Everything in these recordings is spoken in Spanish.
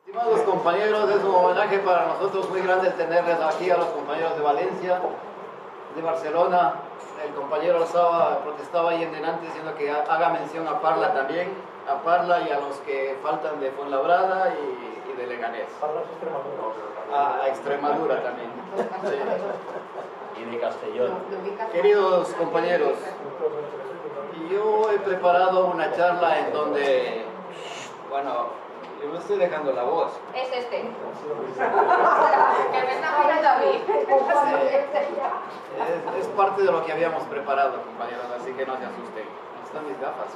Estimados compañeros, es un homenaje para nosotros muy grande tenerles aquí a los compañeros de Valencia, de Barcelona. El compañero Alzaba protestaba ahí en delante diciendo que haga mención a Parla también, a Parla y a los que faltan de Fuenlabrada y de Leganés. Parla es Extremadura. A Extremadura también. Sí. Y de Castellón. Queridos compañeros, yo he preparado una charla en donde, bueno, yo me estoy dejando la voz. Es este. Que me está mirando a mí. Es parte de lo que habíamos preparado, compañeros, así que no se asusten. Están mis gafas.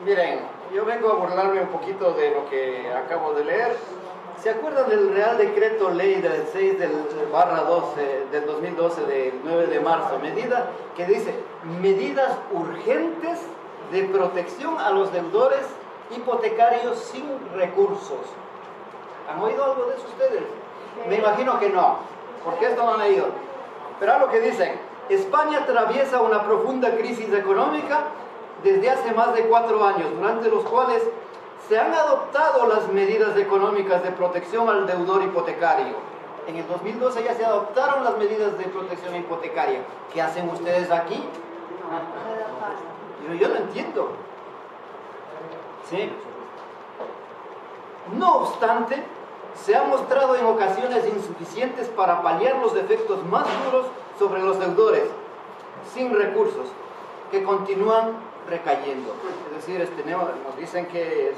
Miren, yo vengo a burlarme un poquito de lo que acabo de leer. ¿Se acuerdan del Real Decreto Ley del 6 /12 del 2012 del 9 de marzo? Medida que dice medidas urgentes de protección a los deudores hipotecarios sin recursos. ¿Han oído algo de eso ustedes? Me imagino que no, porque esto no han leído. Pero lo que dicen, España atraviesa una profunda crisis económica desde hace más de 4 años, durante los cuales se han adoptado las medidas económicas de protección al deudor hipotecario. En el 2012 ya se adoptaron las medidas de protección hipotecaria. ¿Qué hacen ustedes aquí? Yo no entiendo. ¿Sí? No obstante, se ha mostrado en ocasiones insuficientes para paliar los efectos más duros sobre los deudores sin recursos, que continúan recayendo. Es decir, nos dicen que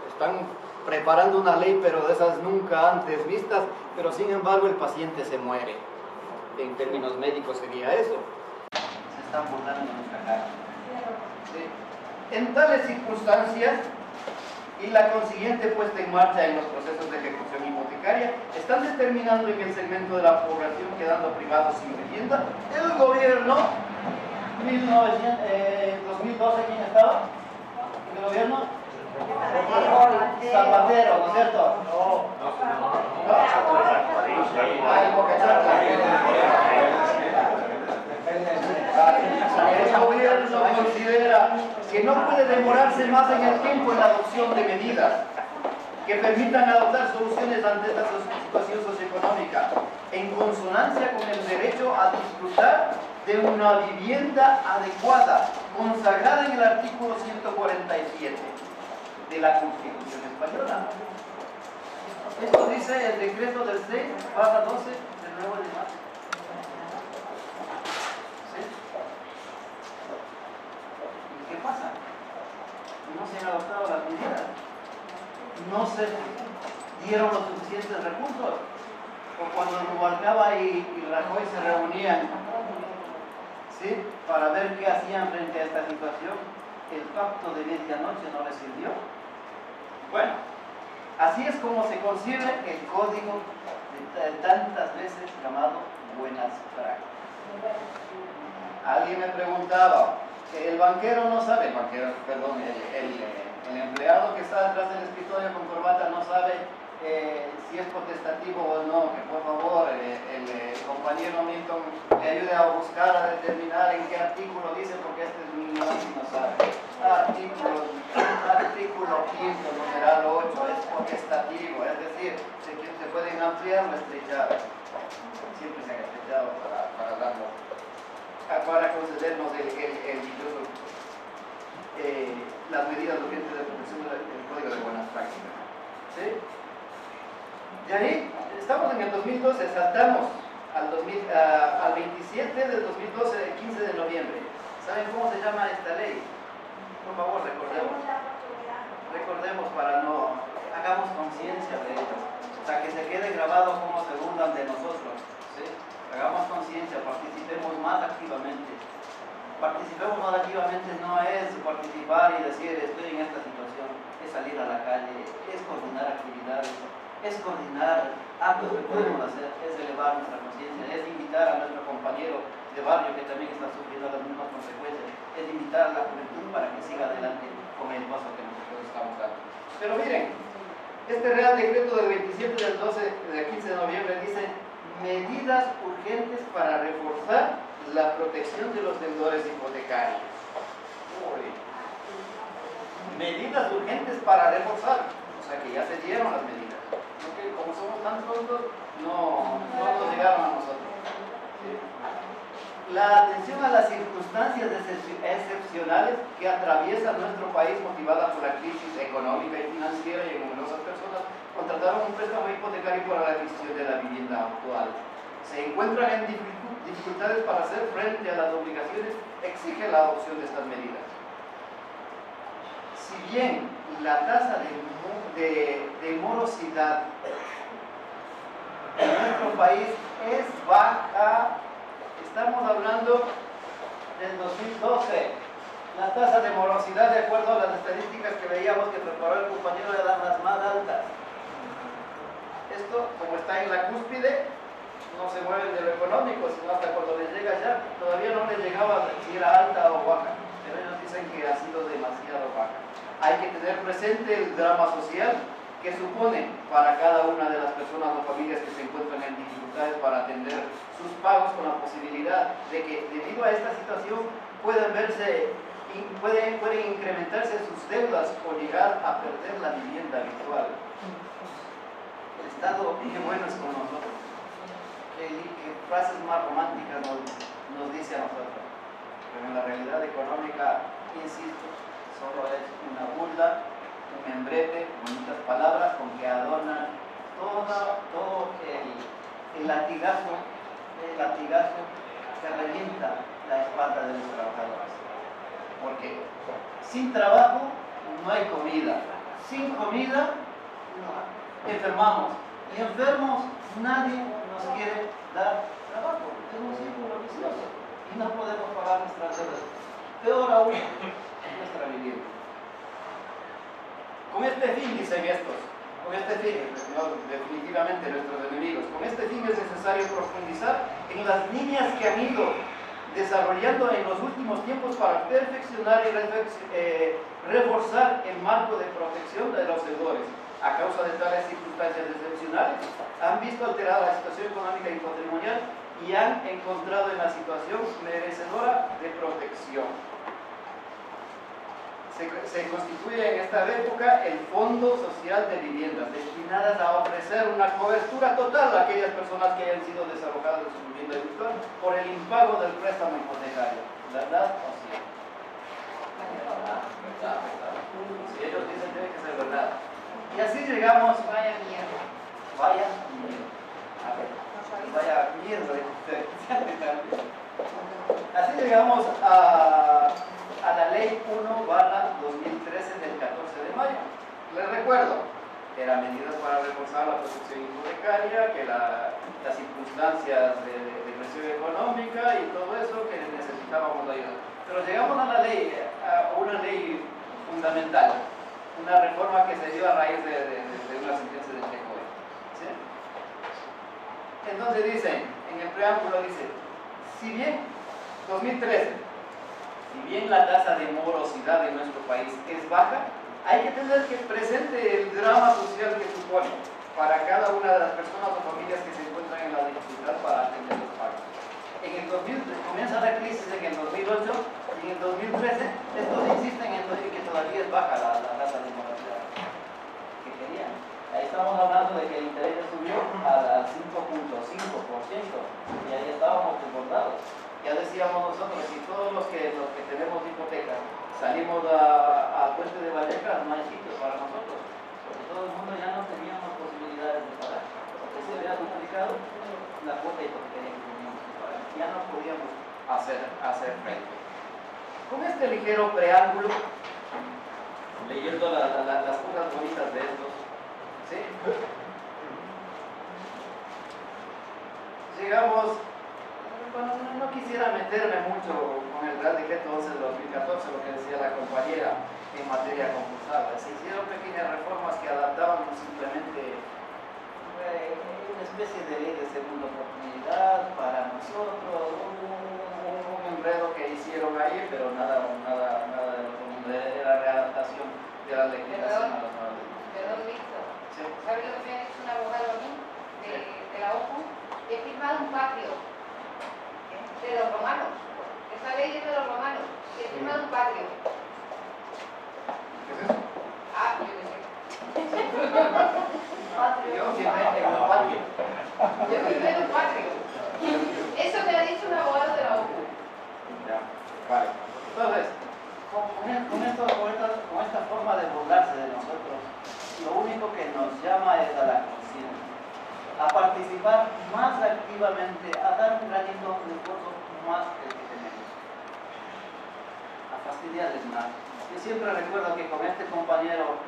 están preparando una ley, pero de esas nunca antes vistas, pero sin embargo el paciente se muere. En términos médicos sería eso. Se están burlando en nuestra cara. ¿Sí? En tales circunstancias y la consiguiente puesta en marcha en los procesos de ejecución hipotecaria están determinando en el segmento de la población quedando privados sin vivienda. El gobierno, 2012, ¿quién estaba? ¿El gobierno? Zapatero, ¿no es cierto? El gobierno considera que no puede demorarse más en el tiempo en la adopción de medidas que permitan adoptar soluciones ante esta situación socioeconómica, en consonancia con el derecho a disfrutar de una vivienda adecuada, consagrada en el artículo 147 de la Constitución Española. Esto dice el decreto del 6/12 del 9 de marzo. ¿Sí? ¿Y qué pasa? No se han adoptado las medidas, no se dieron los suficientes recursos, o cuando Rubalcaba y Rajoy se reunían, ¿sí?, para ver qué hacían frente a esta situación, el pacto de medianoche no les sirvió. Bueno, así es como se concibe el código de tantas veces llamado buenas prácticas. Alguien me preguntaba, el banquero no sabe, el empleado que está detrás del escritorio con corbata no sabe si es potestativo o no, que por favor el compañero Milton le ayude a buscar, a determinar en qué artículo dice, porque este es un niño y no sabe. Artículo 5, numeral 8, es potestativo, es decir, se pueden ampliar o estrechar. Siempre se han estrechado para concedernos las medidas urgentes de protección del Código de Buenas Prácticas. ¿Sí? Y ahí estamos en el 2012, saltamos al 27 del 2012, el 15 de noviembre. ¿Saben cómo se llama esta ley? Por favor, recordemos para no, hagamos conciencia de ello, o sea, que se quede grabado cómo se burlan de nosotros, ¿sí? Hagamos conciencia, participemos más activamente. Participemos más activamente no es participar y decir estoy en esta situación, es salir a la calle, es coordinar actividades, es coordinar actos que podemos hacer, es elevar nuestra conciencia, es invitar a nuestro compañero de barrio que también está sufriendo las mismas consecuencias, es invitar a la juventud para que siga adelante con el paso que nosotros estamos dando. Pero miren, este Real Decreto del 27 del 15 de noviembre dice medidas urgentes para reforzar la protección de los deudores hipotecarios. Medidas urgentes para reforzar. O sea que ya se dieron las medidas. Porque como somos tan tontos, no nos llegaron a nosotros. ¿Sí? La atención a las circunstancias excepcionales que atraviesa nuestro país, motivada por la crisis económica y financiera, y numerosas personas contrataron un préstamo hipotecario para la adquisición de la vivienda actual. Se encuentran en dificultades para hacer frente a las obligaciones, exige la adopción de estas medidas. Si bien la tasa de morosidad en nuestro país es baja, estamos hablando del 2012, la tasa de morosidad, de acuerdo a las estadísticas que veíamos que preparó el compañero, eran las más altas. Esto, como está en la cúspide, no se mueven de lo económico, sino hasta cuando les llega ya, todavía no les llegaba si era alta o baja, pero ellos dicen que ha sido demasiado baja. Hay que tener presente el drama social que supone para cada una de las personas o familias que se encuentran en dificultades para atender sus pagos, con la posibilidad de que debido a esta situación pueden incrementarse sus deudas o llegar a perder la vivienda habitual. El Estado, qué bueno es con nosotros. ¿Qué frases más románticas nos dice a nosotros? Pero en la realidad económica, insisto, solo es una burla, un membrete, bonitas palabras con que adornan todo el latigazo que revienta la espalda de los trabajadores. Porque sin trabajo no hay comida, sin comida enfermamos, y enfermos nadie nos quiere dar trabajo. Es un círculo vicioso y no podemos pagar nuestras deudas. Peor aún, nuestra vivienda. Con este fin, dicen estos, con este fin, no, definitivamente nuestros enemigos, con este fin es necesario profundizar en las líneas que han ido desarrollando en los últimos tiempos para perfeccionar y reforzar el marco de protección de los deudores. A causa de tales circunstancias excepcionales, han visto alterada la situación económica y patrimonial y han encontrado en la situación merecedora de protección. Se constituye en esta época el Fondo Social de Viviendas, destinadas a ofrecer una cobertura total a aquellas personas que hayan sido desalojadas de su vivienda habitual por el impago del préstamo hipotecario. ¿Verdad o sí? Si ellos dicen, tiene que ser verdad. Y así llegamos. Vaya mierda. Vaya mierda. A ver, vaya mierda. Así llegamos a la ley 1/2013 del 14 de mayo. Les recuerdo que eran medidas para reforzar la protección hipotecaria, que las circunstancias de presión económica y todo eso, que necesitábamos ayuda. Pero llegamos a la ley, a una ley fundamental, una reforma que se dio a raíz de una sentencia del TCOE. ¿Sí? Entonces dice, en el preámbulo dice, si bien 2013, si bien la tasa de morosidad en nuestro país es baja, hay que tener presente el drama social que supone para cada una de las personas o familias que se encuentran en la dificultad para atender los pagos. En el 2000 comienza la crisis en el 2008 y en el 2013 estos insisten en que todavía es baja la tasa de morosidad. ¿Qué querían? Ahí estamos hablando de que el interés subió al 5.5% y ahí estábamos desbordados. Ya decíamos nosotros, si todos los que tenemos hipoteca salimos a Puente de Vallecas, no hay sitio para nosotros, porque todo el mundo ya no teníamos posibilidades de pagar, porque se había duplicado la cuota hipotecaria que teníamos que pagar, ya no podíamos hacer frente. Con este ligero preámbulo, leyendo las cosas bonitas de estos, ¿sí? Llegamos. Bueno, no quisiera meterme mucho con el Real Decreto 11 de 2014, lo que decía la compañera en materia concursable. Se hicieron pequeñas reformas que adaptaban simplemente una especie de ley de segunda oportunidad para nosotros, un enredo que hicieron ahí, pero nada de otro mundo, era readaptación de la legislación a los nuevos. Perdón, Víctor. Sí. ¿Sabes lo que me ha dicho un abogado a mí de la OCU? He firmado un patrio de los romanos. Esa ley es de los romanos. Y he firmado un patrio. ¿Qué es eso? Ah, yo qué sé. día del mar. Yo siempre recuerdo que con este compañero,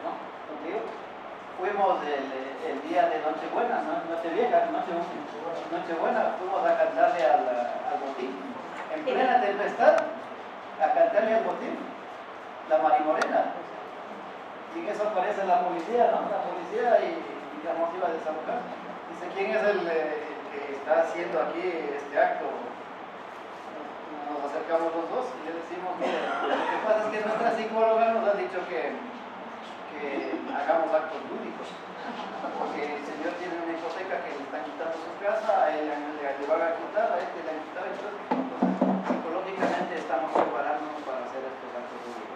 ¿no? Contigo, fuimos el día de Nochebuena, Nochebuena, fuimos a cantarle al botín, en plena tempestad, a cantarle al botín, la Marimorena. Y en eso aparece la policía, ¿no? La policía y digamos iba a desalojar. Dice, ¿quién es el que está haciendo aquí este acto? Nos acercamos los dos y le decimos, mire, lo que pasa es que nuestra psicóloga nos ha dicho que hagamos actos lúdicos, porque el señor tiene una hipoteca que le están quitando su casa, a él le van a quitar, a este le han quitado, entonces psicológicamente estamos preparándonos para hacer estos actos lúdicos.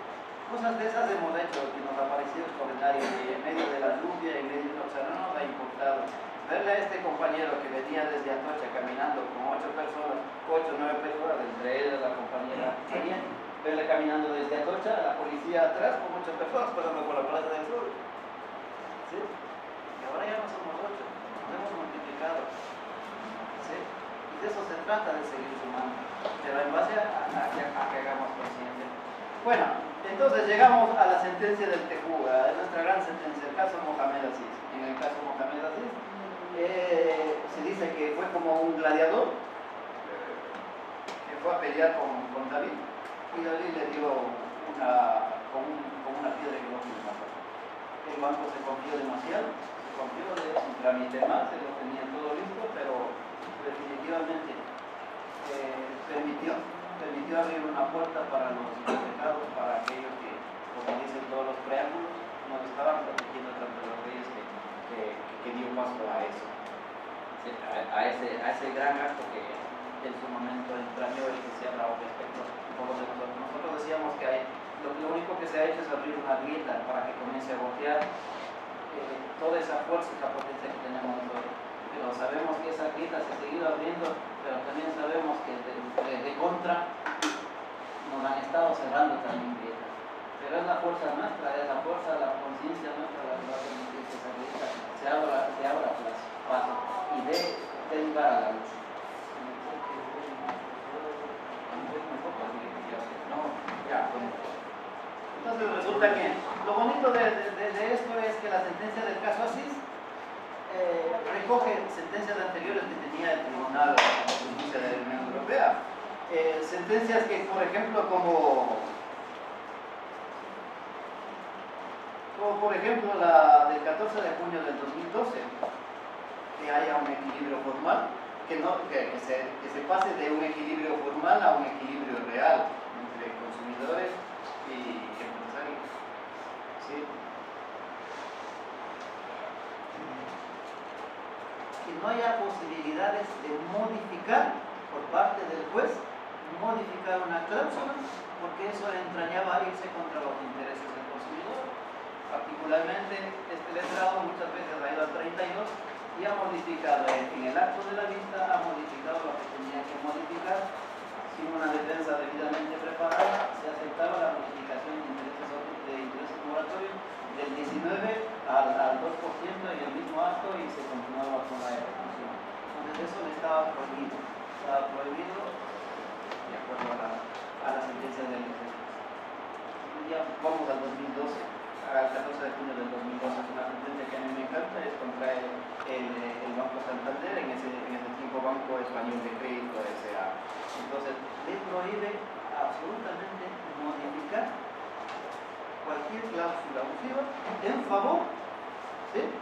Cosas de esas hemos hecho, que nos ha parecido extraordinario, y en medio de la lluvia, o sea, no nos ha importado. Verle a este compañero que venía desde Atocha caminando con 8 o 9 personas, entre ellas la compañera Kenia, verle caminando desde Atocha, la policía atrás con 8 personas, pasando por la Plaza del Sur. ¿Sí? Y ahora ya no somos 8, nos hemos multiplicado. ¿Sí? Y de eso se trata de seguir sumando, pero en base a que hagamos conciencia. Bueno, entonces llegamos a la sentencia del Tejú, a nuestra gran sentencia, el caso Mohamed Aziz. En el caso Mohamed Aziz, se dice que fue como un gladiador que fue a pelear con David, y David le dio con una piedra que no pudo matar. El banco se confió demasiado, de un trámite más, se lo tenía todo listo, pero definitivamente permitió abrir una puerta para los pecados, para aquellos que, como dicen todos los preámbulos, nos estaban protegiendo contra los reyes que dio paso a eso. Sí, a ese gran acto que en su momento entrañó y que se ha hablado respecto a todos nosotros. Nosotros decíamos que lo único que se ha hecho es abrir una grieta para que comience a gotear toda esa fuerza, esa potencia que tenemos nosotros. Pero sabemos que esa grieta se ha seguido abriendo, pero también sabemos que de contra nos han estado cerrando también grietas. Pero es la fuerza nuestra, es la fuerza, la conciencia nuestra la que va a permitir que esa grieta se abra paso y dé lugar a la luz. Entonces resulta que lo bonito de esto es que la sentencia del caso Aziz recoge sentencias anteriores que tenía el Tribunal de Justicia de la Unión Europea. Sentencias que, por ejemplo, como por ejemplo la del 14 de junio del 2012, que haya un equilibrio formal, que se pase de un equilibrio formal a un equilibrio real entre consumidores y empresarios. ¿Sí? Que no haya posibilidades de modificar por parte del juez, modificar una cláusula, porque eso entrañaba irse contra los intereses del consumidor. Particularmente este letrado muchas veces ha ido al 32 y ha modificado en el acto de la vista, ha modificado lo que tenía que modificar sin una defensa debidamente preparada. Se aceptaba la modificación de intereses moratorios del 19 al 2% en el mismo acto y se continuaba con la ejecución. Entonces eso le estaba prohibido de acuerdo a la sentencia del juez. Ya vamos al 2012, al 14 de junio del 2012, es una sentencia que a mí me encanta, es contra el Banco Santander, en ese tiempo Banco Español de Crédito S.A. Entonces le prohíbe absolutamente modificar cualquier cláusula abusiva en favor, ¿sí?,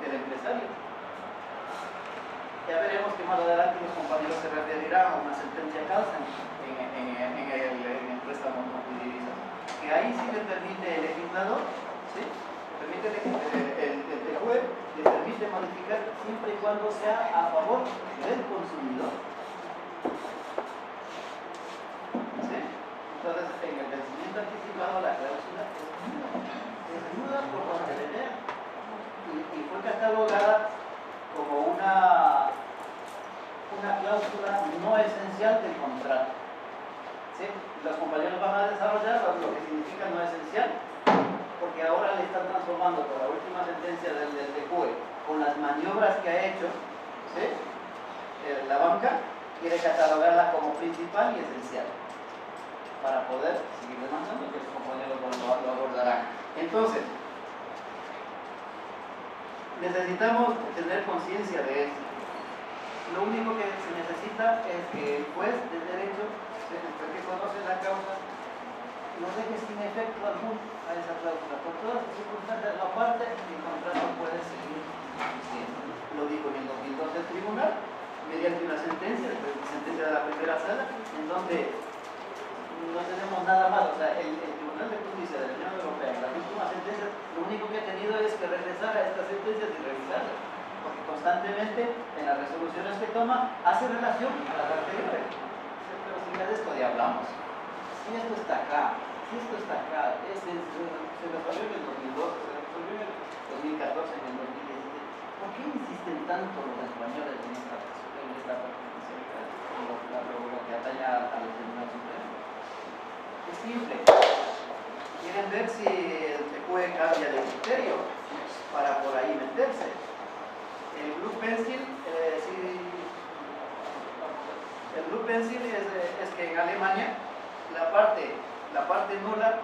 del empresario. Ya veremos que más adelante los compañeros se referirán a una sentencia Carlsen en el préstamo no divisas, que ahí sí le permite el legislador, ¿sí?, el juez le permite modificar siempre y cuando sea a favor del consumidor. ¿Sí? Entonces, en el vencimiento anticipado la cláusula es nula por donde le vea, y fue catalogada como una cláusula no esencial del contrato. ¿Sí? Los compañeros van a desarrollar lo que significa no esencial, porque ahora le están transformando por la última sentencia del TCUE, con las maniobras que ha hecho, ¿sí?, la banca quiere catalogarla como principal y esencial. para poder seguir demandando, que los compañeros lo abordarán. Entonces, necesitamos tener conciencia de esto. Lo único que se necesita es que el juez de derecho, el que conoce la causa, no deje sin efecto alguno a esa cláusula. Por todas las circunstancias, aparte, el contrato puede seguir existiendo. Lo dijo en el 2012 el tribunal, mediante una sentencia de la primera sala, en donde no tenemos nada más. O sea, el Tribunal de Justicia de la Unión Europea, en las últimas sentencias, lo único que ha tenido es que regresar a estas sentencias y revisarlas, porque constantemente en las resoluciones que toma hace relación a las anteriores. Pero si ya de esto ya hablamos. Si esto está acá, si esto está acá, se resolvió en el 2012, se resolvió en el 2014, en el 2017. ¿Por qué insisten tanto los españoles en esta presidencialidad? Lo que atañe a los tribunales supremos. Es simple. Quieren ver si el TQE cambia de criterio para por ahí meterse. El Blue Pencil, el Blue Pencil es que en Alemania la parte nula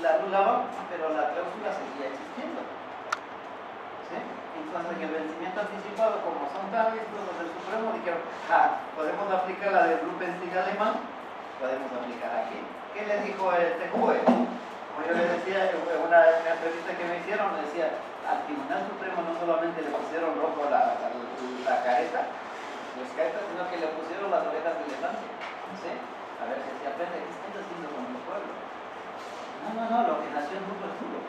la anulaban, pero la cláusula seguía existiendo. ¿Sí? Entonces, en el vencimiento anticipado, como son tan listos los del Supremo, dijeron, podemos aplicar la del Blue Pencil alemán, podemos aplicar aquí. ¿Qué le dijo el TQE? Como yo le decía, en una entrevista que me hicieron, le decía, al Tribunal Supremo no solamente le pusieron rojo la careta, los caretas, sino que le pusieron las orejas de elefante. ¿Sí? A ver si se aprende, ¿qué están haciendo con el pueblo? No, lo que nació en nulo es nulo.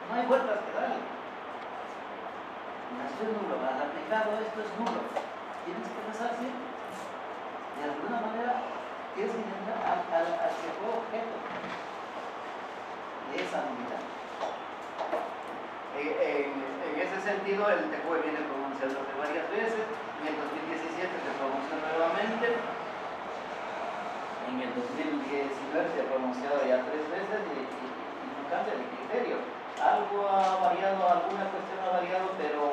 No hay vueltas que darle. Nació nulo, has aplicado esto es nulo. Tienes que pensar siempre. De alguna manera, tienes que entrar al que fue objeto de esa nulidad. En ese sentido, el TQE viene pronunciándose varias veces. En el 2017 se pronunció nuevamente. En el 2019 se ha pronunciado ya 3 veces y no cambia de criterio. Algo ha variado, alguna cuestión ha variado, pero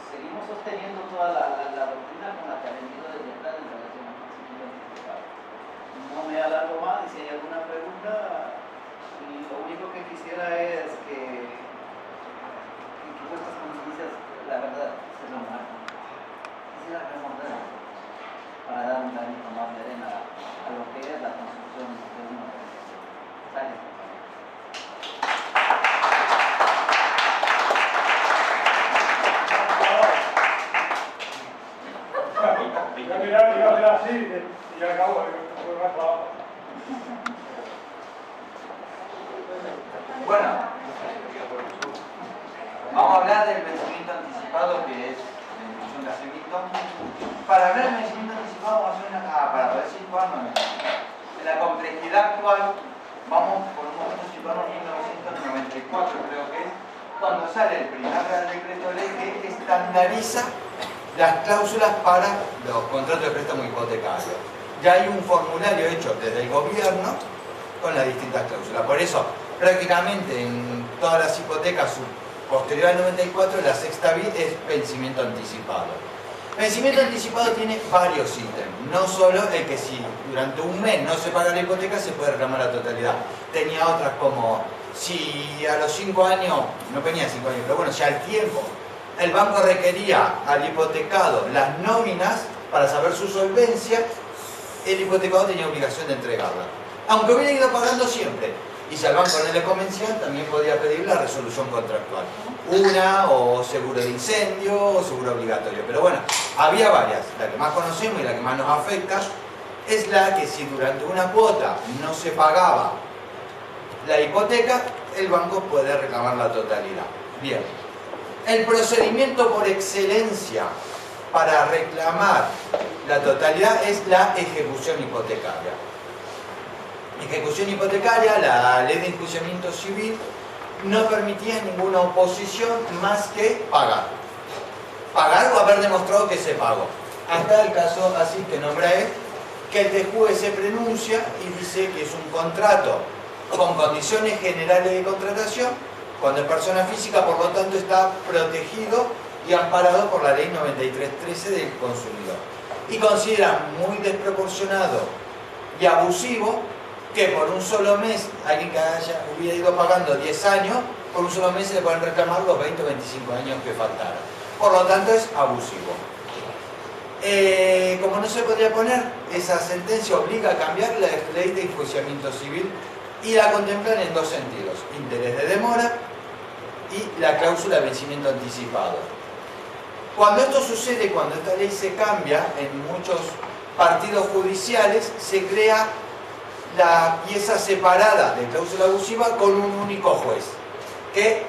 seguimos sosteniendo toda la doctrina con la que ha venido desde atrás en relación al principio anticipado. No me alargo más y si hay alguna pregunta, lo único que quisiera es que vuestras conciencias, la verdad, se lo marcan. Quisiera remontar para dar un granito más de arena a lo que es la construcción de una organización. Gracias. Mira, sí, y ya acabo. Bueno, vamos a hablar del vencimiento anticipado, que es la inclusión de Acevedo. Para hablar del vencimiento anticipado, vamos a hacer para poder situarnos en la complejidad actual, vamos por un momento a situarnos en 1994, creo que es, cuando sale el primer Real Decreto Ley que estandariza las cláusulas para los contratos de préstamo hipotecario. Ya hay un formulario hecho desde el gobierno con las distintas cláusulas. Por eso, prácticamente en todas las hipotecas posterior al 94, la sexta bit es vencimiento anticipado. Vencimiento anticipado tiene varios ítems, no solo el que si durante un mes no se paga la hipoteca se puede reclamar la totalidad. Tenía otras como si a los 5 años, no tenía 5 años, pero bueno, si al tiempo el banco requería al hipotecado las nóminas para saber su solvencia, el hipotecado tenía obligación de entregarla, aunque hubiera ido pagando siempre. Y si al banco no le convencían, también podía pedir la resolución contractual. Una, o seguro de incendio, o seguro obligatorio. Pero bueno, había varias. La que más conocemos y la que más nos afecta es la que si durante una cuota no se pagaba la hipoteca, el banco puede reclamar la totalidad. Bien. El procedimiento por excelencia para reclamar la totalidad es la ejecución hipotecaria. Ejecución hipotecaria, la ley de enjuiciamiento civil no permitía ninguna oposición más que pagar. Pagar o haber demostrado que se pagó. Hasta el caso así que nombra él, que el TQE se pronuncia y dice que es un contrato con condiciones generales de contratación, cuando es persona física, por lo tanto está protegido y amparado por la ley 9313 del consumidor. Y considera muy desproporcionado y abusivo que por un solo mes, alguien que hubiera ido pagando 10 años, por un solo mes se le pueden reclamar los 20 o 25 años que faltaron. Por lo tanto es abusivo. Como no se podría poner, esa sentencia obliga a cambiar la ley de enjuiciamiento civil y la contemplan en dos sentidos: interés de demora y la cláusula de vencimiento anticipado. Cuando esto sucede, cuando esta ley se cambia, en muchos partidos judiciales se crea la pieza separada de cláusula abusiva con un único juez, que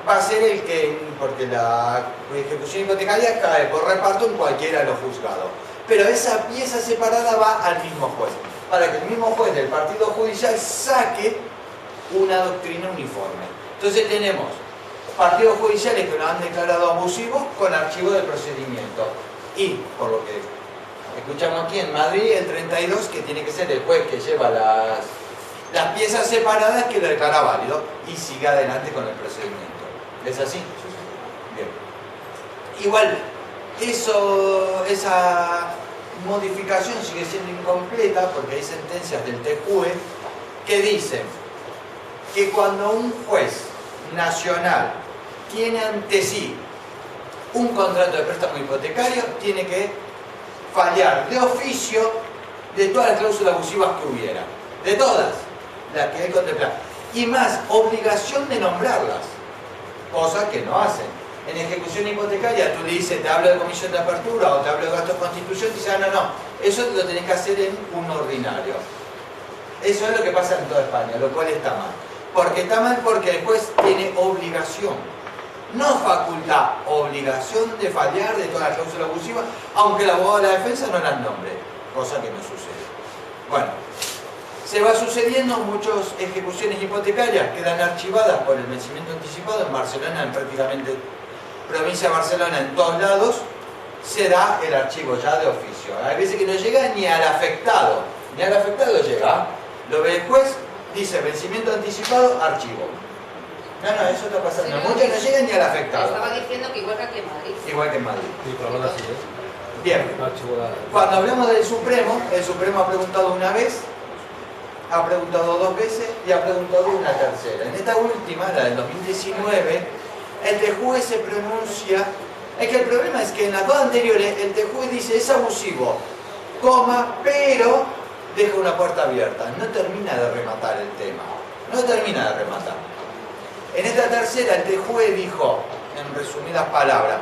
va a ser el que, porque la ejecución hipotecaria cae por reparto en cualquiera de los juzgados, pero esa pieza separada va al mismo juez, para que el mismo juez del partido judicial saque una doctrina uniforme. Entonces tenemos partidos judiciales que lo han declarado abusivo con archivo del procedimiento, y por lo que escuchamos aquí en Madrid, el 32, que tiene que ser el juez que lleva las piezas separadas, que lo declara válido y sigue adelante con el procedimiento. ¿Es así? Bien. Igual, esa modificación sigue siendo incompleta porque hay sentencias del TJUE que dicen que cuando un juez nacional tiene ante sí un contrato de préstamo hipotecario, tiene que fallar de oficio de todas las cláusulas abusivas que hubiera, de todas las que hay contempladas, y más obligación de nombrarlas, cosa que no hacen. En ejecución hipotecaria tú le dices, te hablo de comisión de apertura o te hablo de gastos de constitución, y dices, no, eso lo tenés que hacer en un ordinario. Eso es lo que pasa en toda España, lo cual está mal. Porque está mal porque el juez tiene obligación, no facultad, obligación de fallar de todas las cláusulas abusivas, aunque el abogado de la defensa no las nombre, cosa que no sucede. Bueno, se va sucediendo, muchas ejecuciones hipotecarias quedan archivadas por el vencimiento anticipado. En Barcelona, en prácticamente provincia de Barcelona, en todos lados, se da el archivo ya de oficio. Hay veces que no llega ni al afectado llega. Lo ve el juez, dice vencimiento anticipado, archivo. No, eso está pasando. Sí, Muchas no llegan ni al afectado. Estaba diciendo que igual que aquí en Madrid. Igual que en Madrid. Sí, pero ahora sí, Bien. Cuando hablamos del Supremo, el Supremo ha preguntado una vez, ha preguntado dos veces y ha preguntado una tercera. En esta última, la del 2019, el TJUE se pronuncia. Es que el problema es que en las dos anteriores el TJUE dice es abusivo, pero deja una puerta abierta. No termina de rematar el tema. No termina de rematar. En esta tercera el TJUE dijo, en resumidas palabras,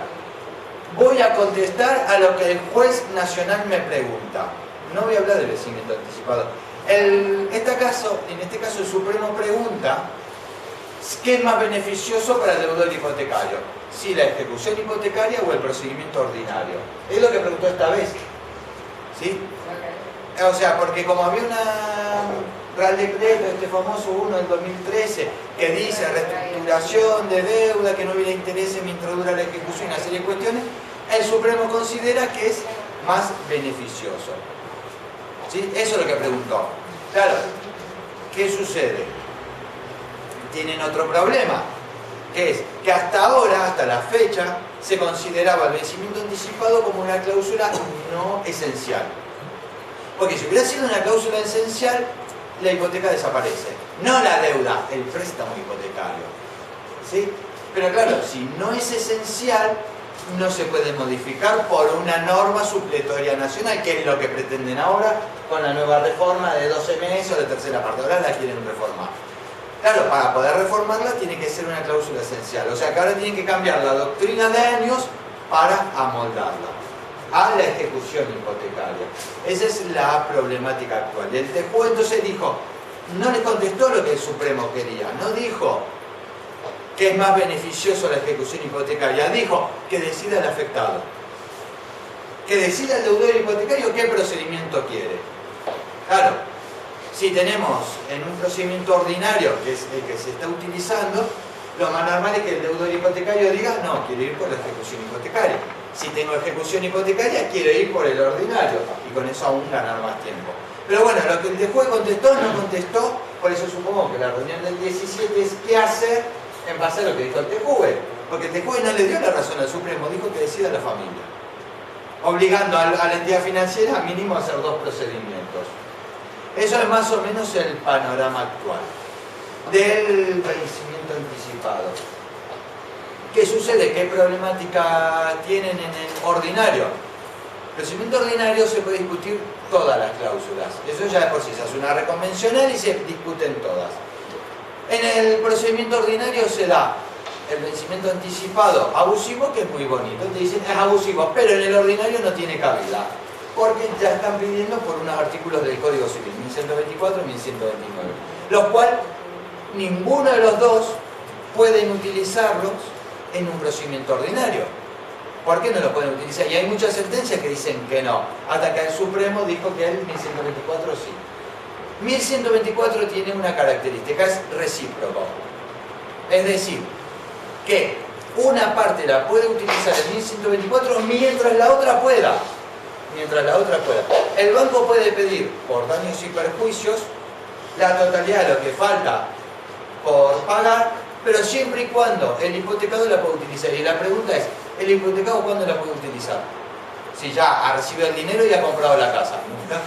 voy a contestar a lo que el juez nacional me pregunta. No voy a hablar del vencimiento anticipado. En este caso el Supremo pregunta qué es más beneficioso para el deudor hipotecario, si la ejecución hipotecaria o el procedimiento ordinario. Es lo que preguntó esta vez. ¿Sí? O sea, porque como había una Real Decreto, este famoso 1 del 2013, que dice reestructuración de deuda, que no hubiera interés mientras dura la ejecución, una serie de cuestiones, el Supremo considera que es más beneficioso. ¿Sí? Eso es lo que preguntó. Claro, ¿qué sucede? Tienen otro problema, que es que hasta ahora, hasta la fecha, se consideraba el vencimiento anticipado como una cláusula no esencial. Porque si hubiera sido una cláusula esencial, la hipoteca desaparece. No la deuda, el préstamo hipotecario. ¿Sí? Pero claro, si no es esencial, no se puede modificar por una norma supletoria nacional, que es lo que pretenden ahora con la nueva reforma de 12 meses o de tercera parte. Ahora la quieren reformar. Claro, para poder reformarla tiene que ser una cláusula esencial. O sea que ahora tienen que cambiar la doctrina de años para amoldarla a la ejecución hipotecaria. Esa es la problemática actual. El TJUE entonces dijo, no le contestó lo que el Supremo quería, no dijo que es más beneficioso la ejecución hipotecaria, dijo que decida el afectado, que decida el deudor hipotecario qué procedimiento quiere. Claro, si tenemos en un procedimiento ordinario, que es el que se está utilizando, lo más normal es que el deudor hipotecario diga, no, quiero ir por la ejecución hipotecaria. Si tengo ejecución hipotecaria, quiero ir por el ordinario, y con eso aún ganar más tiempo. Pero bueno, lo que el TJUE contestó, no contestó, por eso supongo que la reunión del 17 es qué hacer en base a lo que dijo el TJUE. Porque el TJUE no le dio la razón al Supremo, dijo que decida la familia, obligando a la entidad financiera mínimo a hacer dos procedimientos. Eso es más o menos el panorama actual del vencimiento anticipado. ¿Qué sucede? ¿Qué problemática tienen en el ordinario? El procedimiento ordinario se puede discutir todas las cláusulas. Eso ya de por sí se hace una reconvencional y se discuten todas. En el procedimiento ordinario se da el vencimiento anticipado abusivo, que es muy bonito. Te dicen es abusivo, pero en el ordinario no tiene cabida, porque ya están pidiendo por unos artículos del Código Civil, 1124 y 1129, los cuales ninguno de los dos pueden utilizarlos en un procedimiento ordinario. ¿Por qué no lo pueden utilizar? Y hay muchas sentencias que dicen que no, hasta que el Supremo dijo que el 1124 sí. 1124 tiene una característica, es recíproco. Es decir, que una parte la puede utilizar en 1124 mientras la otra pueda. Mientras la otra pueda. El banco puede pedir por daños y perjuicios la totalidad de lo que falta por pagar, pero siempre y cuando el hipotecado la pueda utilizar. Y la pregunta es, ¿el hipotecado cuándo la puede utilizar? Si ya ha recibido el dinero y ha comprado la casa. Nunca.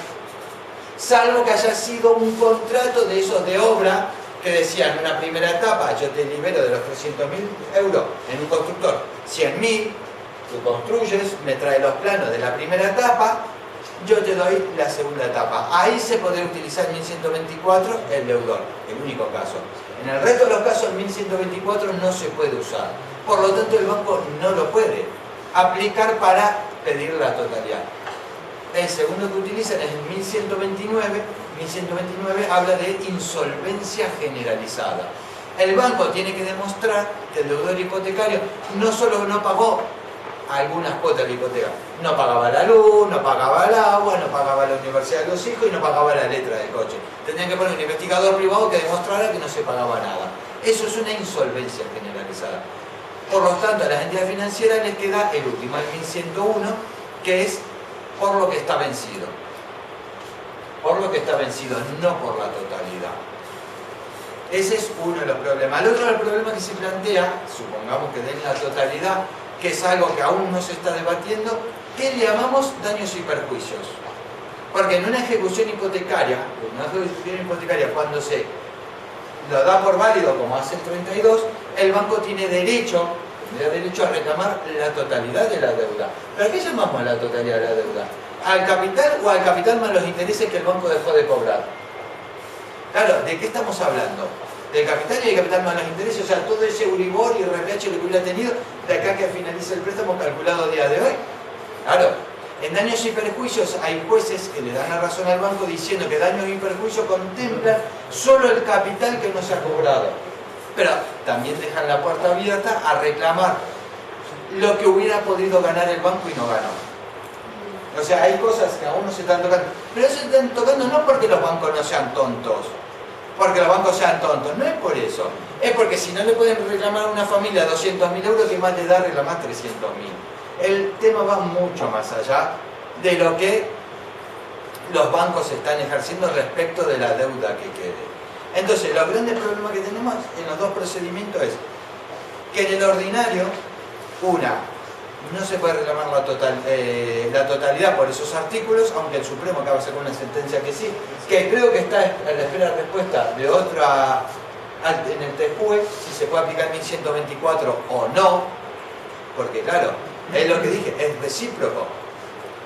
Salvo que haya sido un contrato de esos de obra que decían en una primera etapa, yo te libero de los 300.000 euros en un constructor, 100.000, tú construyes, me traes los planos de la primera etapa, yo te doy la segunda etapa. Ahí se podría utilizar 1124 el deudor, el único caso. En el resto de los casos, 1124 no se puede usar. Por lo tanto, el banco no lo puede aplicar para pedir la totalidad. El segundo que utilizan es el 1129. 1129 habla de insolvencia generalizada. El banco tiene que demostrar que el deudor hipotecario no solo no pagó algunas cuotas de hipoteca, no pagaba la luz, no pagaba el agua, no pagaba la universidad de los hijos y no pagaba la letra del coche. Tendrían que poner un investigador privado que demostrara que no se pagaba nada. Eso es una insolvencia generalizada. Por lo tanto, a las entidades financieras les queda el último, el 1101, que es por lo que está vencido. Por lo que está vencido, no por la totalidad. Ese es uno de los problemas. El otro del problema que se plantea, supongamos que den la totalidad, que es algo que aún no se está debatiendo, ¿qué le llamamos daños y perjuicios? Porque en una ejecución hipotecaria, cuando se lo da por válido, como hace el 32, el banco tiene derecho a reclamar la totalidad de la deuda. ¿Pero qué llamamos la totalidad de la deuda? ¿Al capital o al capital más los intereses que el banco dejó de cobrar? Claro, ¿de qué estamos hablando? ¿Del capital y del capital más los intereses? O sea, todo ese Euribor y RPH lo que hubiera tenido de acá que finalice el préstamo calculado a día de hoy. Claro, en daños y perjuicios hay jueces que le dan la razón al banco diciendo que daños y perjuicios contemplan solo el capital que no se ha cobrado. Pero también dejan la puerta abierta a reclamar lo que hubiera podido ganar el banco y no ganó. O sea, hay cosas que aún no se están tocando. Pero se están tocando no porque los bancos no sean tontos. Porque los bancos sean tontos. No es por eso. Es porque si no le pueden reclamar a una familia 200.000 euros, ¿qué más le da reclamar 300.000? El tema va mucho más allá de lo que los bancos están ejerciendo respecto de la deuda que quede. Entonces, los grandes problemas que tenemos en los dos procedimientos es que en el ordinario, no se puede reclamar la totalidad por esos artículos, aunque el Supremo acaba de sacar una sentencia que sí, que creo que está a la espera de respuesta de otra en el TJUE, si se puede aplicar 1124 o no, porque claro, es lo que dije, es recíproco.